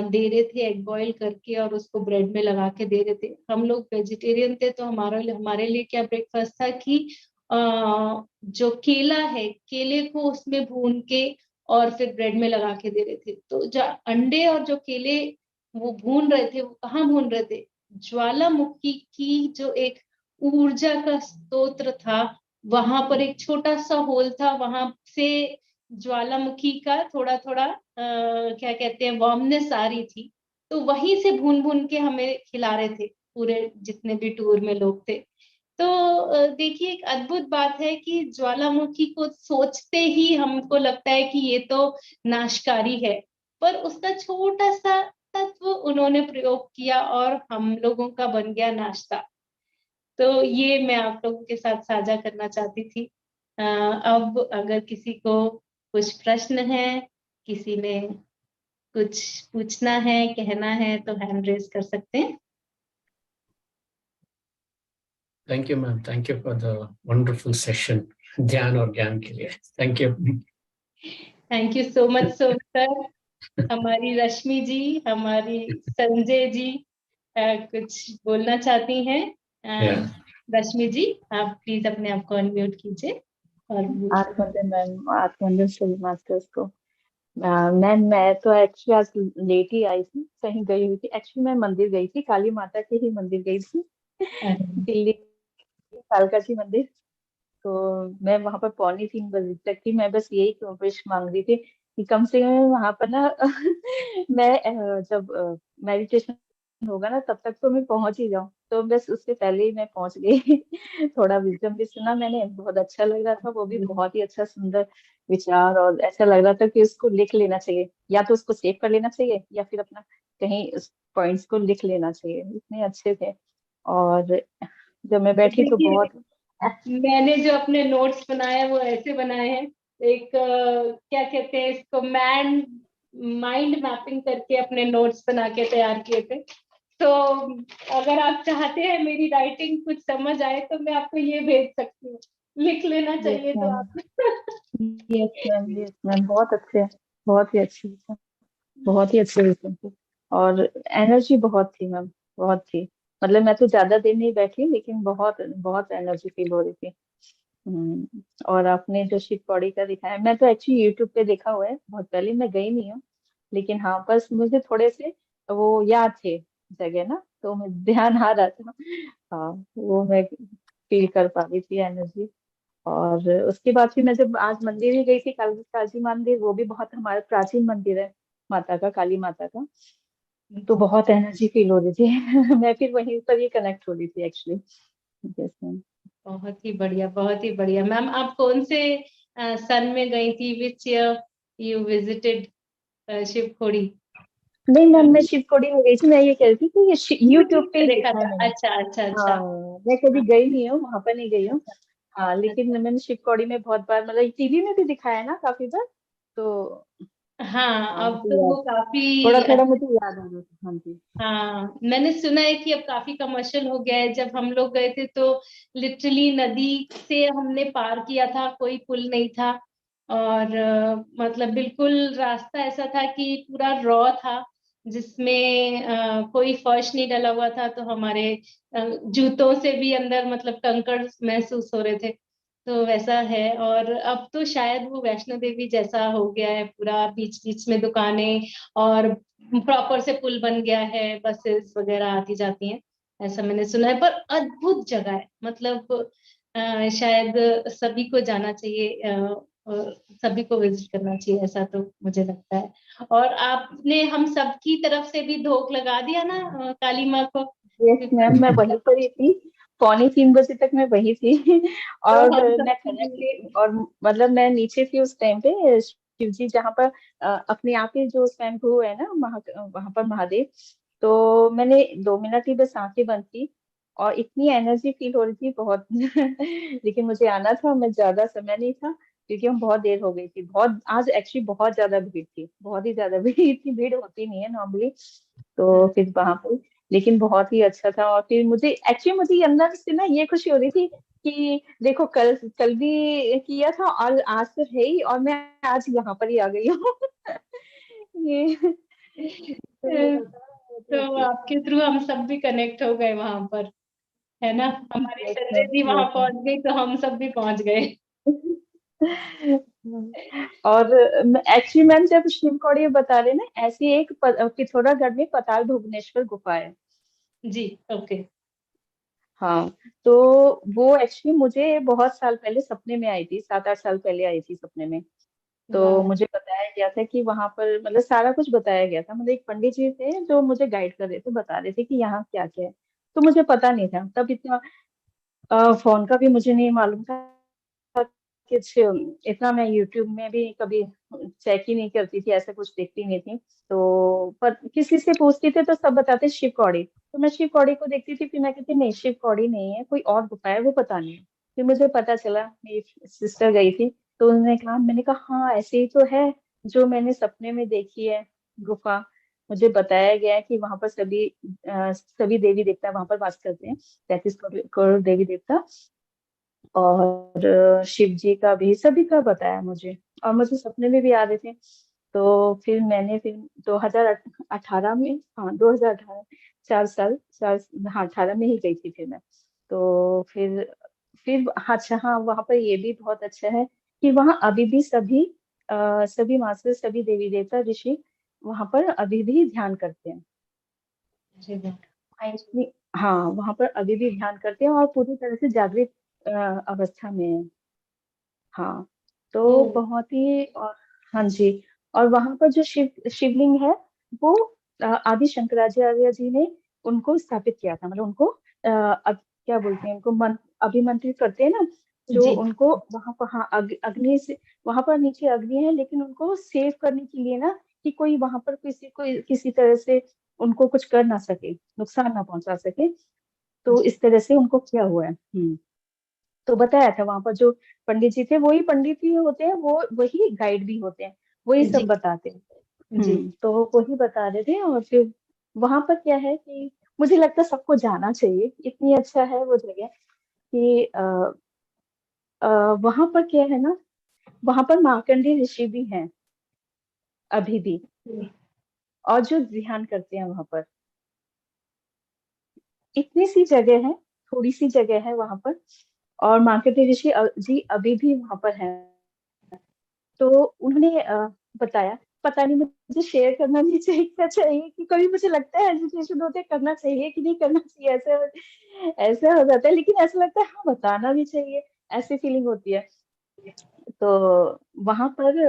दे रहे थे, एग बॉईल करके, और उसको ब्रेड में लगा के दे रहे थे। हम लोग वेजिटेरियन थे, तो हमारे लिए क्या ब्रेकफास्ट था कि जो केला है, केले को उसमें भून के और फिर ब्रेड में लगा के दे रहे थे। तो जो अंडे और जो केले वो भून रहे थे, वो कहाँ भून रहे थे? ज्वालामुखी की जो एक ऊर्जा का स्तोत्र था, वहां पर एक छोटा सा होल था, वहां से ज्वालामुखी का थोड़ा थोड़ा क्या कहते हैं, वार्मनेस आ रही थी। तो वहीं से भून भून के हमें खिला रहे थे, पूरे जितने भी टूर में लोग थे। तो देखिए एक अद्भुत बात है कि ज्वालामुखी को सोचते ही हमको लगता है कि ये तो नाशकारी है, पर उसका छोटा सा तत्व उन्होंने प्रयोग किया और हम लोगों का बन गया नाश्ता। तो ये मैं आप लोगों के साथ साझा करना चाहती थी। अब अगर किसी को कुछ प्रश्न है, किसी ने कुछ पूछना है, कहना है, तो हैंड रेज कर सकते हैं। Thank you ma'am, thank you for the wonderful session ध्यान और ज्ञान के लिए। Thank you. Thank you so much sir. हमारी रश्मि जी, हमारी संजय जी कुछ बोलना चाहती हैं। रश्मि जी, आप प्लीज अपने आप को अनम्यूट कीजिए और आत्मवंदन मैम, आत्मवंदन सभी मास्टर्स को। मैम मैं तो एक्चुअली आज लेट ही आई थी, कहीं गई हुई थी। एक्चुअली मैं मंदिर गई थी, काली माता के ही मंदिर गई थी, दिल्ली कालका जी मंदिर। तो मैं वहां पर 2:45 बजे तक थी। मैं बस यही विश मांग रही थी कि कम से कम वहां पर ना मैं जब मेडिटेशन होगा ना तब तक तो मैं पहुंच ही जाऊं। तो बस उससे पहले ही मैं पहुंच गई। थोड़ा विजडम भी सुना मैंने, बहुत अच्छा लग रहा था, वो भी बहुत ही अच्छा सुंदर विचार। और ऐसा लग रहा था कि उसको लिख लेना चाहिए, या तो उसको सेव कर लेना चाहिए या फिर अपना कहीं उस पॉइंट्स को लिख लेना चाहिए, इतने अच्छे थे। और जब मैं बैठी तो देखिए बहुत मैंने जो अपने नोट्स बनाए हैं वो ऐसे बनाए हैं। एक क्या कहते हैं इसको, माइंड मैपिंग करके अपने नोट्स बना के तैयार किए थे। तो अगर आप चाहते हैं मेरी राइटिंग कुछ समझ आए तो मैं आपको ये भेज सकती हूँ, लिख लेना यस चाहिए तो मैम, आप। यस मैम, यस मैम, बहुत अच्छे, बहुत ही अच्छे विषय, बहुत ही अच्छे विषय थे। और एनर्जी बहुत थी मैम, बहुत थी। मतलब मैं तो ज्यादा देर नहीं बैठी, लेकिन बहुत बहुत एनर्जी फील हो रही थी। और आपने जो शिव पौड़ी का दिखाया, मैं तो एक्चुअली यूट्यूब पे देखा हुआ है, बहुत पहले, मैं गई नहीं हूँ। लेकिन हाँ, बस मुझे थोड़े से वो याद थे जगह ना, तो मैं ध्यान आ रहा था। हाँ, वो मैं फील कर पा रही थी एनर्जी। और उसके बाद फिर मैं जब आज मंदिर ही गई थी, कालकाजी मंदिर, वो भी बहुत हमारा प्राचीन मंदिर है, माता का, काली माता का। तो बहुत एनर्जी फील हो रही थी मैं फिर वहीं पर ही कनेक्ट हो रही थी एक्चुअली। Yes ma'am. बहुत ही बढ़िया, बहुत ही बढ़िया। मैम आप कौन से सन में गई थी? Which year you visited Shiv Khori? नहीं मैम, मैं शिवखोड़ी में गई थी। मैं ये कह रही थी कि ये यूट्यूब पे ही देखा देखा है था। मैंने। अच्छा अच्छा अच्छा। हाँ, मैं कभी गई नहीं हूँ, वहां पर नहीं गई हूँ। हाँ, लेकिन मैंने शिवखोड़ी में बहुत बार, मतलब टीवी में भी दिखाया है ना काफी बार। तो हाँ, हाँ, अब मुझे तो याद, वो काफी थोड़ा थोड़ा मुझे याद आ रहा था। हाँ जी। हाँ, मैंने सुना है कि अब काफी कमर्शियल हो गया है। जब हम लोग गए थे तो लिटरली नदी से हमने पार किया था, कोई पुल नहीं था। और मतलब बिल्कुल रास्ता ऐसा था कि पूरा रॉ था, जिसमें कोई फर्श नहीं डला हुआ था। तो हमारे जूतों से भी अंदर मतलब कंकड़ महसूस हो रहे थे। तो वैसा है। और अब तो शायद वो वैष्णो देवी जैसा हो गया है, पूरा बीच बीच में दुकानें, और प्रॉपर से पुल बन गया है, बसेस वगैरह आती जाती हैं, ऐसा मैंने सुना है। पर अद्भुत जगह है, मतलब शायद सभी को जाना चाहिए, सभी को विजिट करना चाहिए, ऐसा तो मुझे लगता है। और आपने हम सब की तरफ से भी धोख लगा दिया ना काली माँ को, यस मैम, मैं वहीं पर ही थी। 2:45 तक मैं वही थी तो और हम मैं सबकी कनेक्ट भी। थी। और मतलब मैं नीचे थी उस टाइम पे, शिव जी जहाँ पर अपने आप ही जो स्वयंभू है ना, वहां पर महादेव। तो मैंने 2 मिनट ही बस आंखें बंद की और इतनी एनर्जी फील हो रही थी बहुत लेकिन मुझे आना था, मैं ज्यादा समय नहीं था क्योंकि हम बहुत देर हो गई थी। बहुत आज एक्चुअली बहुत ज्यादा भीड़ थी, बहुत ही ज्यादा भीड़, इतनी भीड़ होती नहीं है नॉर्मली। तो फिर वहां पर, लेकिन बहुत ही अच्छा था। और फिर मुझे अंदर से ना ये खुशी हो रही थी कि देखो, कल कल भी किया था और आज तो है ही, और मैं आज यहाँ पर ही आ गई हूँ ये तो ये होता है, बहुत ही तो अच्छी। आपके थ्रू हम सब भी कनेक्ट हो गए वहां पर, है ना? हमारी यस संजय मैम, जी वहां यस पहुंच गई तो हम सब भी पहुंच गए। मैम। और एक्चुअली मैम, जब शिव कौड़ी बता रहे ना, ऐसी एक पिथौरागढ़ में पाताल भुवनेश्वर गुफा है। जी, ओके। हाँ, तो वो एक्चुअली मुझे बहुत साल पहले सपने में आई थी, 7-8 साल पहले आई थी सपने में। तो वाह। मुझे बताया गया था कि वहां पर, मतलब सारा कुछ बताया गया था। मतलब एक पंडित जी थे जो मुझे गाइड कर रहे थे, बता रहे थे कि यहाँ क्या क्या है। तो मुझे पता नहीं था तब इतना, फोन का भी मुझे नहीं मालूम था कुछ इतना। मैं यूट्यूब में भी कभी चेक ही नहीं करती थी, ऐसा कुछ देखती नहीं थी। तो पर किसी से पूछती थी तो सब बताते शिव कौड़ी। तो मैं शिव कौड़ी को देखती थी, फिर मैं कहती नहीं, शिव कौड़ी नहीं है, कोई और गुफा है, वो पता नहीं है। फिर मुझे पता चला, मेरी सिस्टर गई थी तो उन्होंने कहा, मैंने कहा हाँ ऐसे ही तो है जो मैंने सपने में देखी है गुफा। मुझे बताया गया है कि वहां पर सभी देवी देवता वहां पर वास करते हैं, 33 करोड़ देवी देवता। और शिव जी का भी, सभी का बताया मुझे, और मुझे सपने में भी आ रहे थे। तो फिर 2018 में, हाँ 2018, 4 साल, चार, हाँ 18 में ही गई थी फिर मैं। तो फिर अच्छा, हाँ वहाँ पर ये भी बहुत अच्छा है कि वहाँ अभी भी सभी मास्टर, सभी देवी देवता, ऋषि वहाँ पर अभी भी ध्यान करते हैं। जी वाह। Actually, हाँ वहाँ पर अभी भी ध्यान करते हैं और पूरी तरह से जागृत अवस्था में है। हाँ, ओ। तो बहुत ही, और हाँ जी। और वहां पर जो शिवलिंग है, वो आदि शंकराचार्य जी ने उनको स्थापित किया था। मतलब उनको अब क्या बोलते हैं, उनको अभिमंत्रित करते हैं ना, जो जी उनको वहां पर, हाँ अग्नि से, वहां पर नीचे अग्नि है, लेकिन उनको सेव करने के लिए ना, कि कोई वहां पर किसी को किसी तरह से उनको कुछ कर ना सके, नुकसान ना पहुंचा सके। तो जी। इस तरह से उनको किया हुआ है। तो बताया था वहां पर जो पंडित जी थे, वही पंडित ही होते हैं, वो वही गाइड भी होते हैं, वही जी सब बताते हैं। जी। तो वही बता रहे थे। और फिर वहां पर क्या है कि मुझे लगता है सबको जाना चाहिए, इतनी अच्छा है वो जगह कि वहां पर क्या है ना, वहां पर मार्कंडेय ऋषि भी हैं अभी भी, और जो ध्यान करते हैं वहां पर। इतनी सी जगह है, थोड़ी सी जगह है वहां पर, और मार्कंडेय ऋषि जी अभी भी वहां पर हैं। तो उन्होंने बताया, पता नहीं मुझे शेयर करना नहीं चाहिए, क्या चाहिए, कि कभी मुझे लगता है हेजिटेशन होते है, करना चाहिए कि नहीं करना चाहिए, ऐसा हो जाता है। लेकिन ऐसा लगता है हाँ बताना भी चाहिए, ऐसी फीलिंग होती है। तो वहां पर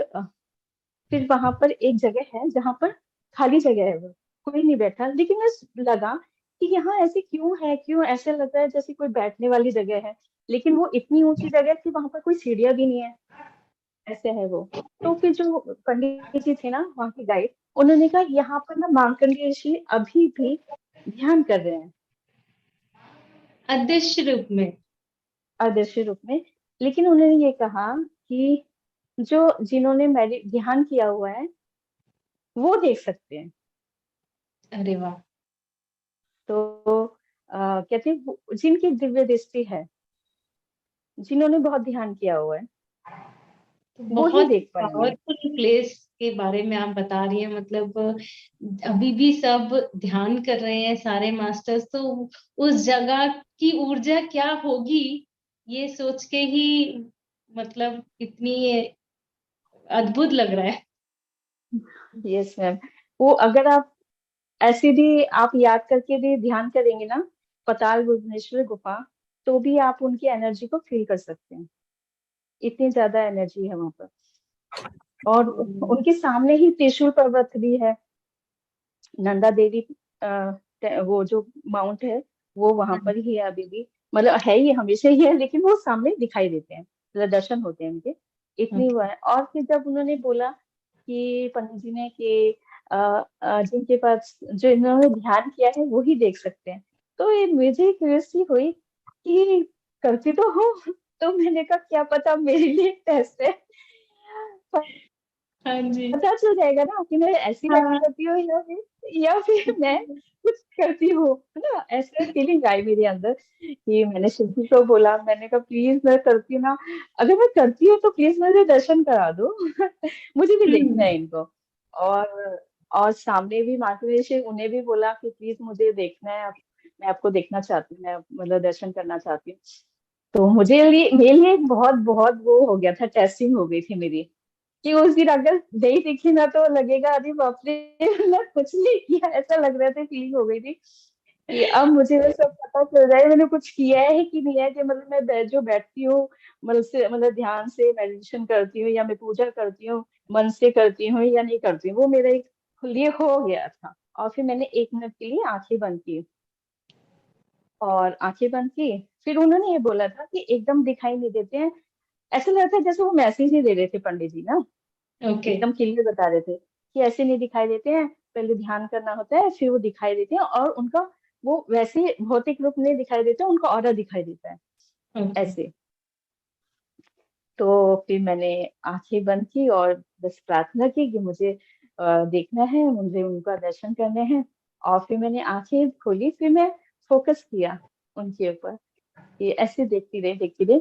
फिर वहां पर एक जगह है जहां पर खाली जगह है, वो कोई नहीं बैठा, लेकिन मुझे लगा कि यहाँ ऐसे क्यों है, क्यों ऐसे लग रहा है जैसे कोई बैठने वाली जगह है, लेकिन वो इतनी ऊंची जगह है कि वहां पर कोई सीढ़ियां भी नहीं है, ऐसे है वो। तो फिर जो पंडित जी थे ना वहाँ के गाइड, उन्होंने कहा यहाँ पर ना मार्कंडेय ऋषि अभी भी ध्यान कर रहे हैं अदृश्य रूप में। अदृश्य रूप में। लेकिन उन्होंने ये कहा कि जो जिन्होंने ध्यान किया हुआ है वो देख सकते हैं। अरे वाह। तो कहते हैं जिनकी दिव्य दृष्टि है, जिन्होंने बहुत ध्यान किया हुआ है, वो ही बहुत देख पाएंगे। पावरफुल प्लेस के बारे में आप बता रही हैं, मतलब अभी भी सब ध्यान कर रहे हैं सारे मास्टर्स, तो उस जगह की ऊर्जा क्या होगी ये सोच के ही मतलब इतनी अद्भुत लग रहा है। Yes ma'am. वो अगर आप ऐसे भी आप याद करके भी ध्यान करेंगे ना, पाताल भुवनेश्वर गुफा, तो भी आप उनकी एनर्जी को फील कर सकते हैं, इतनी ज्यादा एनर्जी है वहां पर। और उनके सामने ही त्रिशूल पर्वत भी है, नंदा देवी वो जो माउंट है वो वहां पर ही है अभी भी, मतलब है ही, हमेशा ही है, लेकिन वो सामने दिखाई देते हैं, मतलब दर्शन होते हैं उनके, इतनी वो है। और फिर जब उन्होंने बोला कि पंडित जी ने कि जिनके पास जो इन्होंने ध्यान किया है वो ही देख सकते हैं, तो ये मुझे क्यूरियोसिटी हुई कि करती तो हूँ, तो मैंने कहा क्या पता मेरे लिए टेस्ट है, हाँ जी। पता चल जाएगा ना कि मैं ऐसी बातें हाँ। करती हूँ या फिर मैं कुछ करती हूँ, है ना, ऐसे फीलिंग आई मेरे अंदर कि मैंने शिल्पी को बोला, मैंने कहा प्लीज मैं करती हूँ ना, अगर मैं करती हूँ तो प्लीज मुझे दर्शन करा दो मुझे भी देखना है इनको। और और सामने भी माता उन्हें भी बोला कि प्लीज मुझे देखना है, मैं आपको देखना चाहती हूँ, मैं मतलब दर्शन करना चाहती हूँ। तो मेरे लिए एक बहुत बहुत वो हो गया था, टेस्टिंग हो गई थी मेरी, कि उस दिन अगर नहीं दिखी ना तो लगेगा अरे बाप रे मतलब कुछ नहीं किया, ऐसा लग रहा था, फीलिंग हो गई थी कि अब मुझे वो सब पता चल जाए मैंने कुछ किया है कि नहीं है, कि मतलब मैं जो बैठती हूँ, मतलब ध्यान से मेडिटेशन करती हूँ या मैं पूजा करती हूँ, मन से करती हूँ या नहीं करती हूँ, वो मेरा एक लिए हो गया था। और फिर मैंने 1 मिनट के लिए आंखें बंद की, और आंखें बंद की, फिर उन्होंने ये बोला था कि एकदम दिखाई नहीं देते हैं, ऐसा लग रहा था जैसे वो मैसेज ही दे रहे थे पंडित जी ना, ओके। एकदम क्लियर बता रहे थे कि ऐसे नहीं दिखाई देते हैं, पहले ध्यान करना होता है फिर वो दिखाई देते हैं, और उनका वो वैसे भौतिक रूप नहीं दिखाई देता, उनका ऑरा दिखाई देता है ओके। ऐसे। तो फिर मैंने आंखें बंद की और बस प्रार्थना की कि मुझे देखना है, मुझे उनका दर्शन करने हैं। और फिर मैंने आंखें खोली, फिर मैं फोकस किया उनके ऊपर, कि ऐसे देखती रही,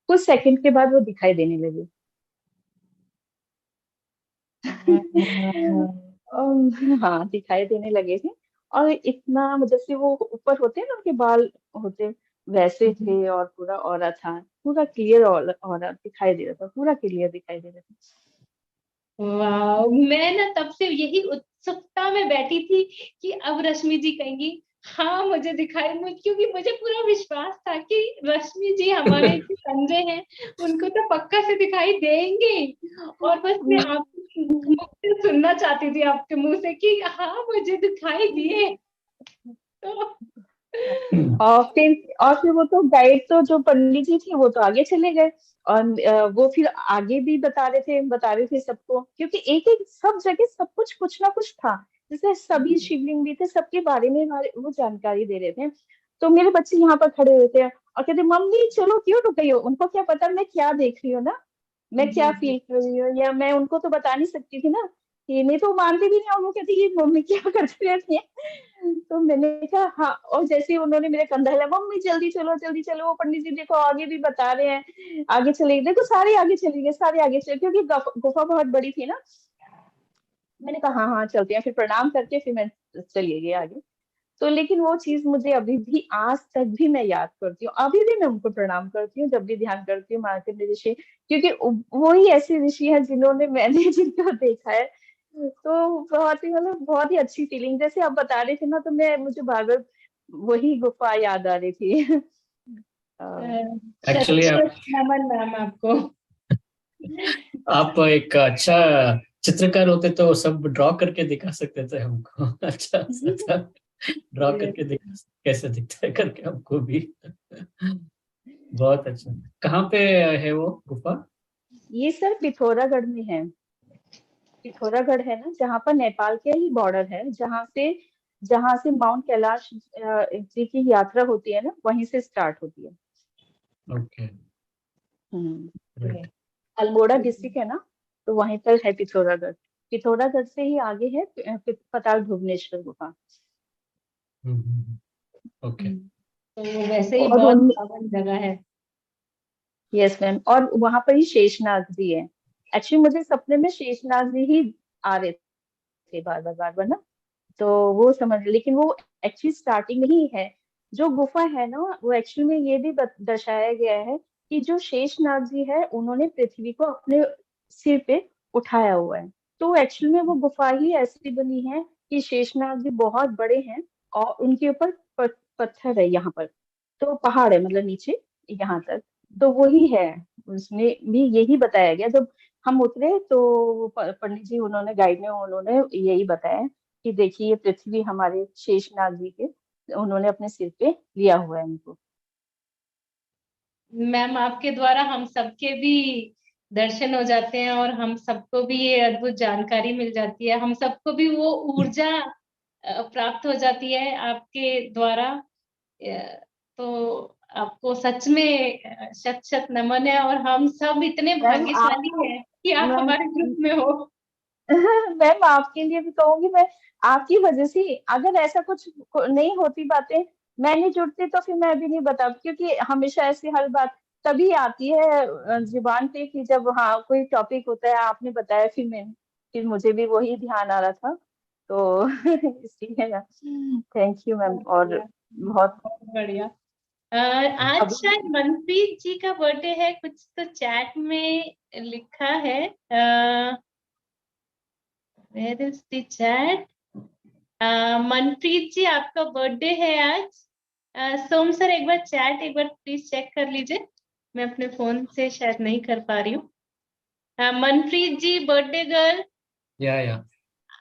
कुछ सेकंड के बाद वो दिखाई देने लगी हाँ दिखाई देने लगे थे। और इतना जैसे वो ऊपर होते हैं ना उनके बाल होते, वैसे थे, और पूरा ऑरा था, पूरा क्लियर ऑरा दिखाई दे रहा था, पूरा क्लियर दिखाई दे रहा था। वाह, मैं ना तब से यही उत्सुकता में बैठी थी कि अब रश्मि जी कहेंगी हाँ मुझे दिखाई, क्योंकि मुझे पूरा विश्वास था कि रश्मि जी हमारे जो संजय हैं उनको तो पक्का से दिखाई देंगे, और बस मैं आपके मुख से सुनना चाहती थी आपके मुंह से कि हाँ मुझे दिखाई दिए। तो और फिर वो तो गाइड, तो जो पंडित जी थे वो तो आगे चले गए, और वो फिर आगे भी बता रहे थे सबको, क्योंकि एक एक सब जगह सब कुछ ना कुछ था, जैसे सभी शिवलिंग भी थे, सबके बारे में वो जानकारी दे रहे थे। तो मेरे बच्चे यहाँ पर खड़े हुए थे और कहते मम्मी चलो क्यों रुक गई हो, उनको क्या पता मैं क्या देख रही हूँ ना, मैं क्या जी जी। फील कर रही हूँ, या मैं उनको तो बता नहीं सकती थी ना, ये नहीं तो मानते भी नहीं, और वो कहती ये मम्मी क्या करती रहती है तो मैंने कहा हाँ, और जैसे ही उन्होंने मेरे कंधा हिलाया, मम्मी जल्दी चलो, वो पंडित जी देखो आगे भी बता रहे हैं, आगे चले गए, देखो सारे आगे चले गए, सारे आगे चले, क्योंकि गुफा बहुत बड़ी थी ना। मैंने कहा हाँ हाँ चलते हैं, फिर प्रणाम करके फिर मैं चली गई आगे। तो लेकिन वो चीज मुझे अभी भी आज तक भी मैं याद करती हूँ, अभी भी मैं उनको प्रणाम करती हूँ जब भी ध्यान करती हूँ, मार्कंडेय ऋषि, क्योंकि वो ही ऐसे ऋषि है जिन्होंने मैंने जिनको देखा है। तो बहुत ही मतलब बहुत ही अच्छी फीलिंग, जैसे आप बता रहे थे ना, तो मुझे बार बार वही गुफा याद आ रही थी एक्चुअली शत शत नमन मैम आपको। आप एक अच्छा चित्रकार होते तो सब ड्रॉ करके दिखा सकते थे हमको। अच्छा ड्रॉ करके दिखा कैसे दिखता है करके हमको भी। बहुत अच्छा। कहाँ पे है वो गुफा? ये सर पिथौरागढ़ में है। पिथौरागढ़ है ना, जहाँ पर नेपाल के ही बॉर्डर है, जहाँ से माउंट कैलाश जी की यात्रा होती है ना, वहीं से स्टार्ट होती है। ओके, हम्म। ग्रेट। अल्मोड़ा डिस्ट्रिक्ट है ना, तो वहीं पर है पिथौरागढ़। पिथौरागढ़ से ही आगे है पताल भुवनेश्वर गुफा। ओके। तो वैसे ही और बहुत उन पावन जगह है। यस मैम, और वहां पर ही शेषनाग जी है। एक्चुअली मुझे सपने में शेषनाग जी ही आ रहे थे बार बार ना, तो वो समझ, लेकिन वो एक्चुअली स्टार्टिंग में ही है। जो गुफा है ना, वो एक्चुअली में ये भी दर्शाया गया है कि जो शेषनाग जी है, उन्होंने पृथ्वी को अपने सिर पे उठाया हुआ है। तो एक्चुअली में वो गुफा ही ऐसी बनी है कि शेषनाग जी बहुत बड़े हैं, और उनके ऊपर पत्थर है यहाँ पर, तो पहाड़ है मतलब नीचे यहाँ तक, तो वही है। उसमें भी यही बताया गया, जब हम उतरे तो पंडित जी, उन्होंने गाइड ने उन्होंने यही बताया कि देखिए ये पृथ्वी हमारे शेषनाग जी के, उन्होंने अपने सिर पे लिया हुआ है उनको। मैम आपके द्वारा हम सबके भी दर्शन हो जाते हैं और हम सबको भी ये अद्भुत जानकारी मिल जाती है, हम सबको भी वो ऊर्जा प्राप्त हो जाती है आपके द्वारा। तो आपको सच में शत शत नमन है, और हम सब इतने मैम भाग्यशाली आपको, हैं कि आप मैम हमारे ग्रुप में हो। मैम आपके लिए भी कहूंगी मैं, आपकी वजह से अगर ऐसा कुछ नहीं होती बातें, मैं नहीं जुड़ती तो फिर मैं भी नहीं बता, क्योंकि हमेशा ऐसी हर बात तभी आती है जुबान पे कि जब हाँ कोई टॉपिक होता है, आपने बताया, फिर मुझे भी वही ध्यान आ रहा था, तो इसलिए थैंक यू मैम। बहुत और बढ़िया, बहुत बहुत बढ़िया। आज शायद अभी मनप्रीत जी का बर्थडे है, कुछ तो चैट में लिखा है। Where is the chat? Manpreet ji आपका बर्थडे है आज। सोम सर एक बार चैट एक बार प्लीज चेक कर लीजिए, मैं अपने फोन से शायद नहीं कर पा रही हूँ। मनप्रीत जी बर्थडे गर्ल, या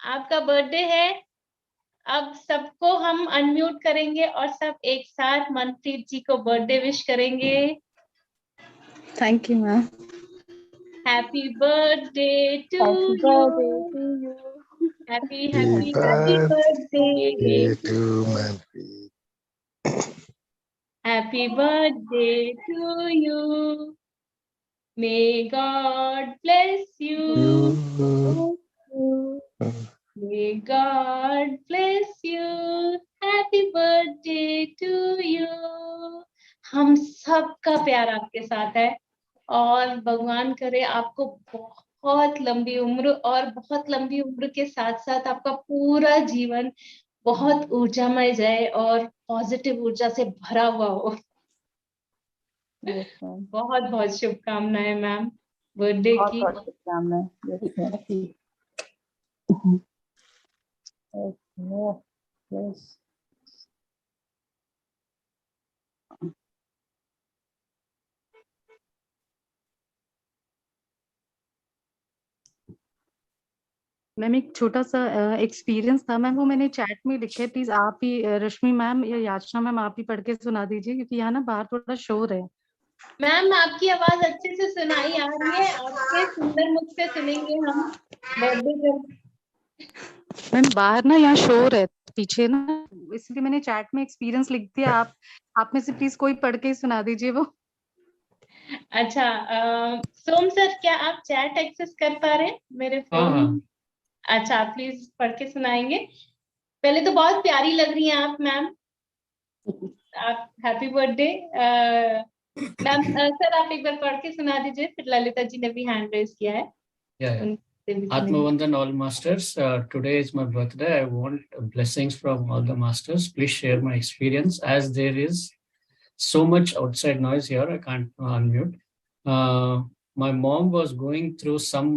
आपका बर्थडे है। अब सबको हम अनम्यूट करेंगे और सब एक साथ मनप्रीत जी को बर्थडे विश करेंगे। Thank you ma'am. Happy birthday to happy you, birthday to you. Happy Happy happy happy birthday, birthday to Manpreet. Happy birthday to you, may God bless you, You. May God bless you, happy birthday to you. हम सबका प्यार आपके साथ है, और भगवान करे आपको बहुत लंबी उम्र, और बहुत लंबी उम्र के साथ साथ आपका पूरा जीवन बहुत ऊर्जामय जाए और पॉजिटिव ऊर्जा से भरा हुआ हो। यस मैम, बहुत बहुत शुभकामनाएं मैम बर्थडे बहुत की। बहुत शुभकामनाएं। Yes ma'am. यस। मैम एक छोटा सा एक्सपीरियंस था मैम, वो मैंने चैट में लिखे, प्लीज आप ही रश्मि मैम या याचना मैम आप ही पढ़ के सुना दीजिए, क्योंकि यहाँ ना बाहर थोड़ा शोर है। मैम आपकी आवाज अच्छे से सुनाई आ रही है, आपके सुंदर मुख से सुनेंगे हम बर्थडे गर्ल। मैम बाहर ना यहाँ शोर है पीछे ना, इसलिए मैंने चैट में एक्सपीरियंस लिख दिया। आप में से प्लीज कोई पढ़ के ही सुना दीजिए वो। अच्छा, सोम सर क्या आप चैट एक्सेस कर पा रहे हैं मेरे हाँ फोन? हाँ। अच्छा, आप प्लीज पढ़ के सुनाएंगे। पहले तो बहुत प्यारी लग रही हैं आप मैम, आप हैप्पी बर्थडे। मैम सर आप एक बार पढ़ के सुना दीजिए, फिर ललिता जी ने भी हैंड रेज किया है, Yeah. उनसे भी सुनेंगे। Atmavandan, all masters. Today is my birthday. I want blessings from all the masters. Please share my experience, as there is so much outside noise here. I can't unmute. My mom was going through some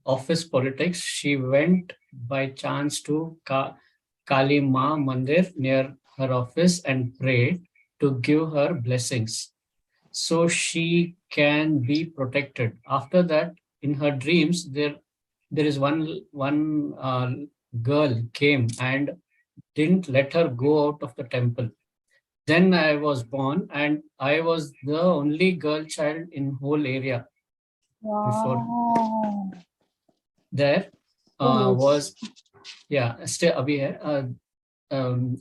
office politics. She went by chance to Kali Ma Mandir near her office and prayed to give her blessings so she can be protected. After that, in her dreams, there there is one girl came and didn't let her go out of the temple. Then I was born, and I was the only girl child in whole area. Before Wow. there So nice. was, yeah, still abhi hai.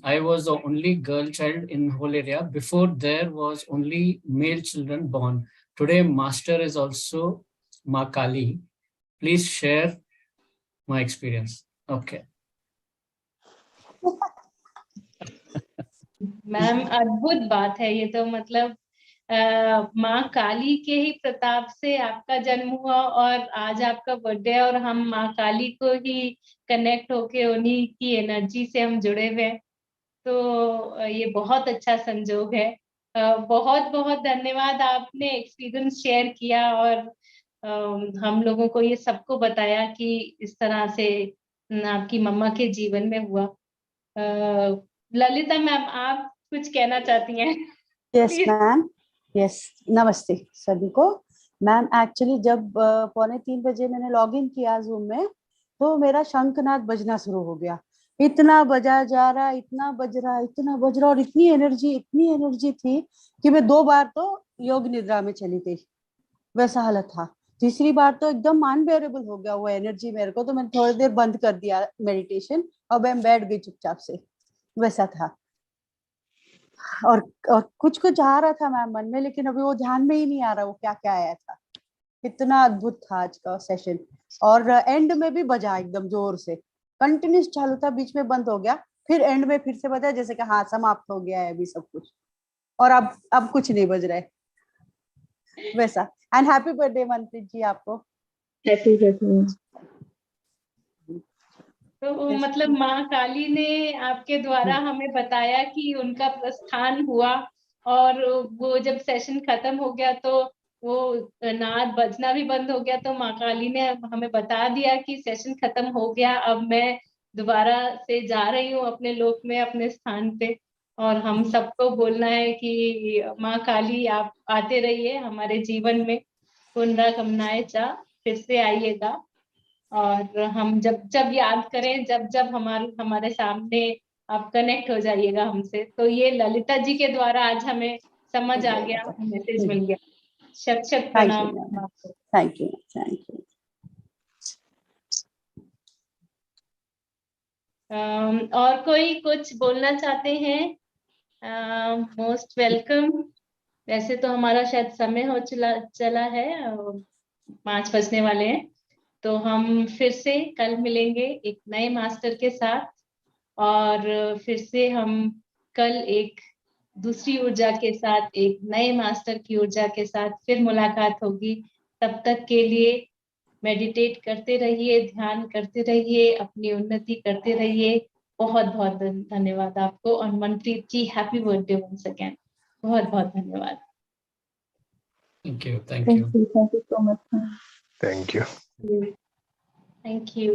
I was the only girl child in whole area. Before there was only male children born. Today, Master is also Ma Kali. Please share my experience. Okay. Ma'am अद्भुत बात है ये तो, मतलब माँ काली के ही प्रताप से आपका जन्म हुआ और आज आपका बर्थडे है, और हम माँ काली को ही कनेक्ट होके उन्हीं की एनर्जी से हम जुड़े हुए हैं। तो ये बहुत अच्छा संजोग है। बहुत बहुत धन्यवाद, आपने एक्सपीरियंस शेयर किया और हम लोगों को ये सबको बताया कि इस तरह से आपकी मम्मा के जीवन में हुआ। ललिता मैम, आप कुछ कहना चाहती हैं? Yes Please. मैम, यस, नमस्ते सभी को। मैम एक्चुअली जब 2:45 बजे मैंने लॉग इन किया जूम में, तो मेरा शंखनाद बजना शुरू हो गया। इतना बजा जा रहा, इतना बज रहा, इतना बज रहा, और इतनी एनर्जी थी कि मैं 2 बार तो योग निद्रा में चली गई, वैसा हालत था। तीसरी बार तो एकदम अनबेरेबल हो गया वो एनर्जी मेरे को, तो मैंने थोड़ी देर बंद कर दिया मेडिटेशन, और मैं बैठ गई चुपचाप से, वैसा था। और कुछ आ रहा था मैम मन में, लेकिन अभी वो ध्यान में ही नहीं आ रहा वो क्या क्या आया था। कितना अद्भुत था आज का सेशन, और एंड में भी बजा एकदम जोर से, कंटिन्यूस चालू था, बीच में बंद हो गया, फिर एंड में फिर से बजा, जैसे कि हाँ समाप्त हो गया है अभी सब कुछ, और अब कुछ नहीं बज रहा है, वैसा। एंड हैप्पी बर्थडे मनप्रीत जी आपको। Happy birthday. तो मतलब माँ काली ने आपके द्वारा हमें बताया कि उनका प्रस्थान हुआ, और वो जब सेशन खत्म हो गया तो वो नाद बजना भी बंद हो गया, तो माँ काली ने हमें बता दिया कि सेशन खत्म हो गया, अब मैं दोबारा से जा रही हूँ अपने लोक में, अपने स्थान पे। और हम सबको बोलना है कि माँ काली आप आते रहिए हमारे जीवन में, पुनरागमनाय चा, फिर से आइएगा। और हम जब जब याद करें, जब जब हमारे सामने आप कनेक्ट हो जाइएगा हमसे। तो ये ललिता जी के द्वारा आज हमें समझ आ गया, मैसेज मिल गया। शत शत प्रणाम आपको। Thank you thank you. और कोई कुछ बोलना चाहते हैं? Most welcome. वैसे तो हमारा शायद समय हो चला है, 5 बजने वाले हैं। तो हम फिर से कल मिलेंगे एक नए मास्टर के साथ, और फिर से हम कल एक दूसरी ऊर्जा के साथ, एक नए मास्टर की ऊर्जा के साथ फिर मुलाकात होगी। तब तक के लिए मेडिटेट करते रहिए, ध्यान करते रहिए, अपनी उन्नति करते रहिए। बहुत बहुत धन्यवाद आपको, और मनप्रीत जी हैप्पी बर्थडे वंस अगेन। बहुत बहुत धन्यवाद। Thank you. Thank you. Thank you so much. Thank you. Thank you.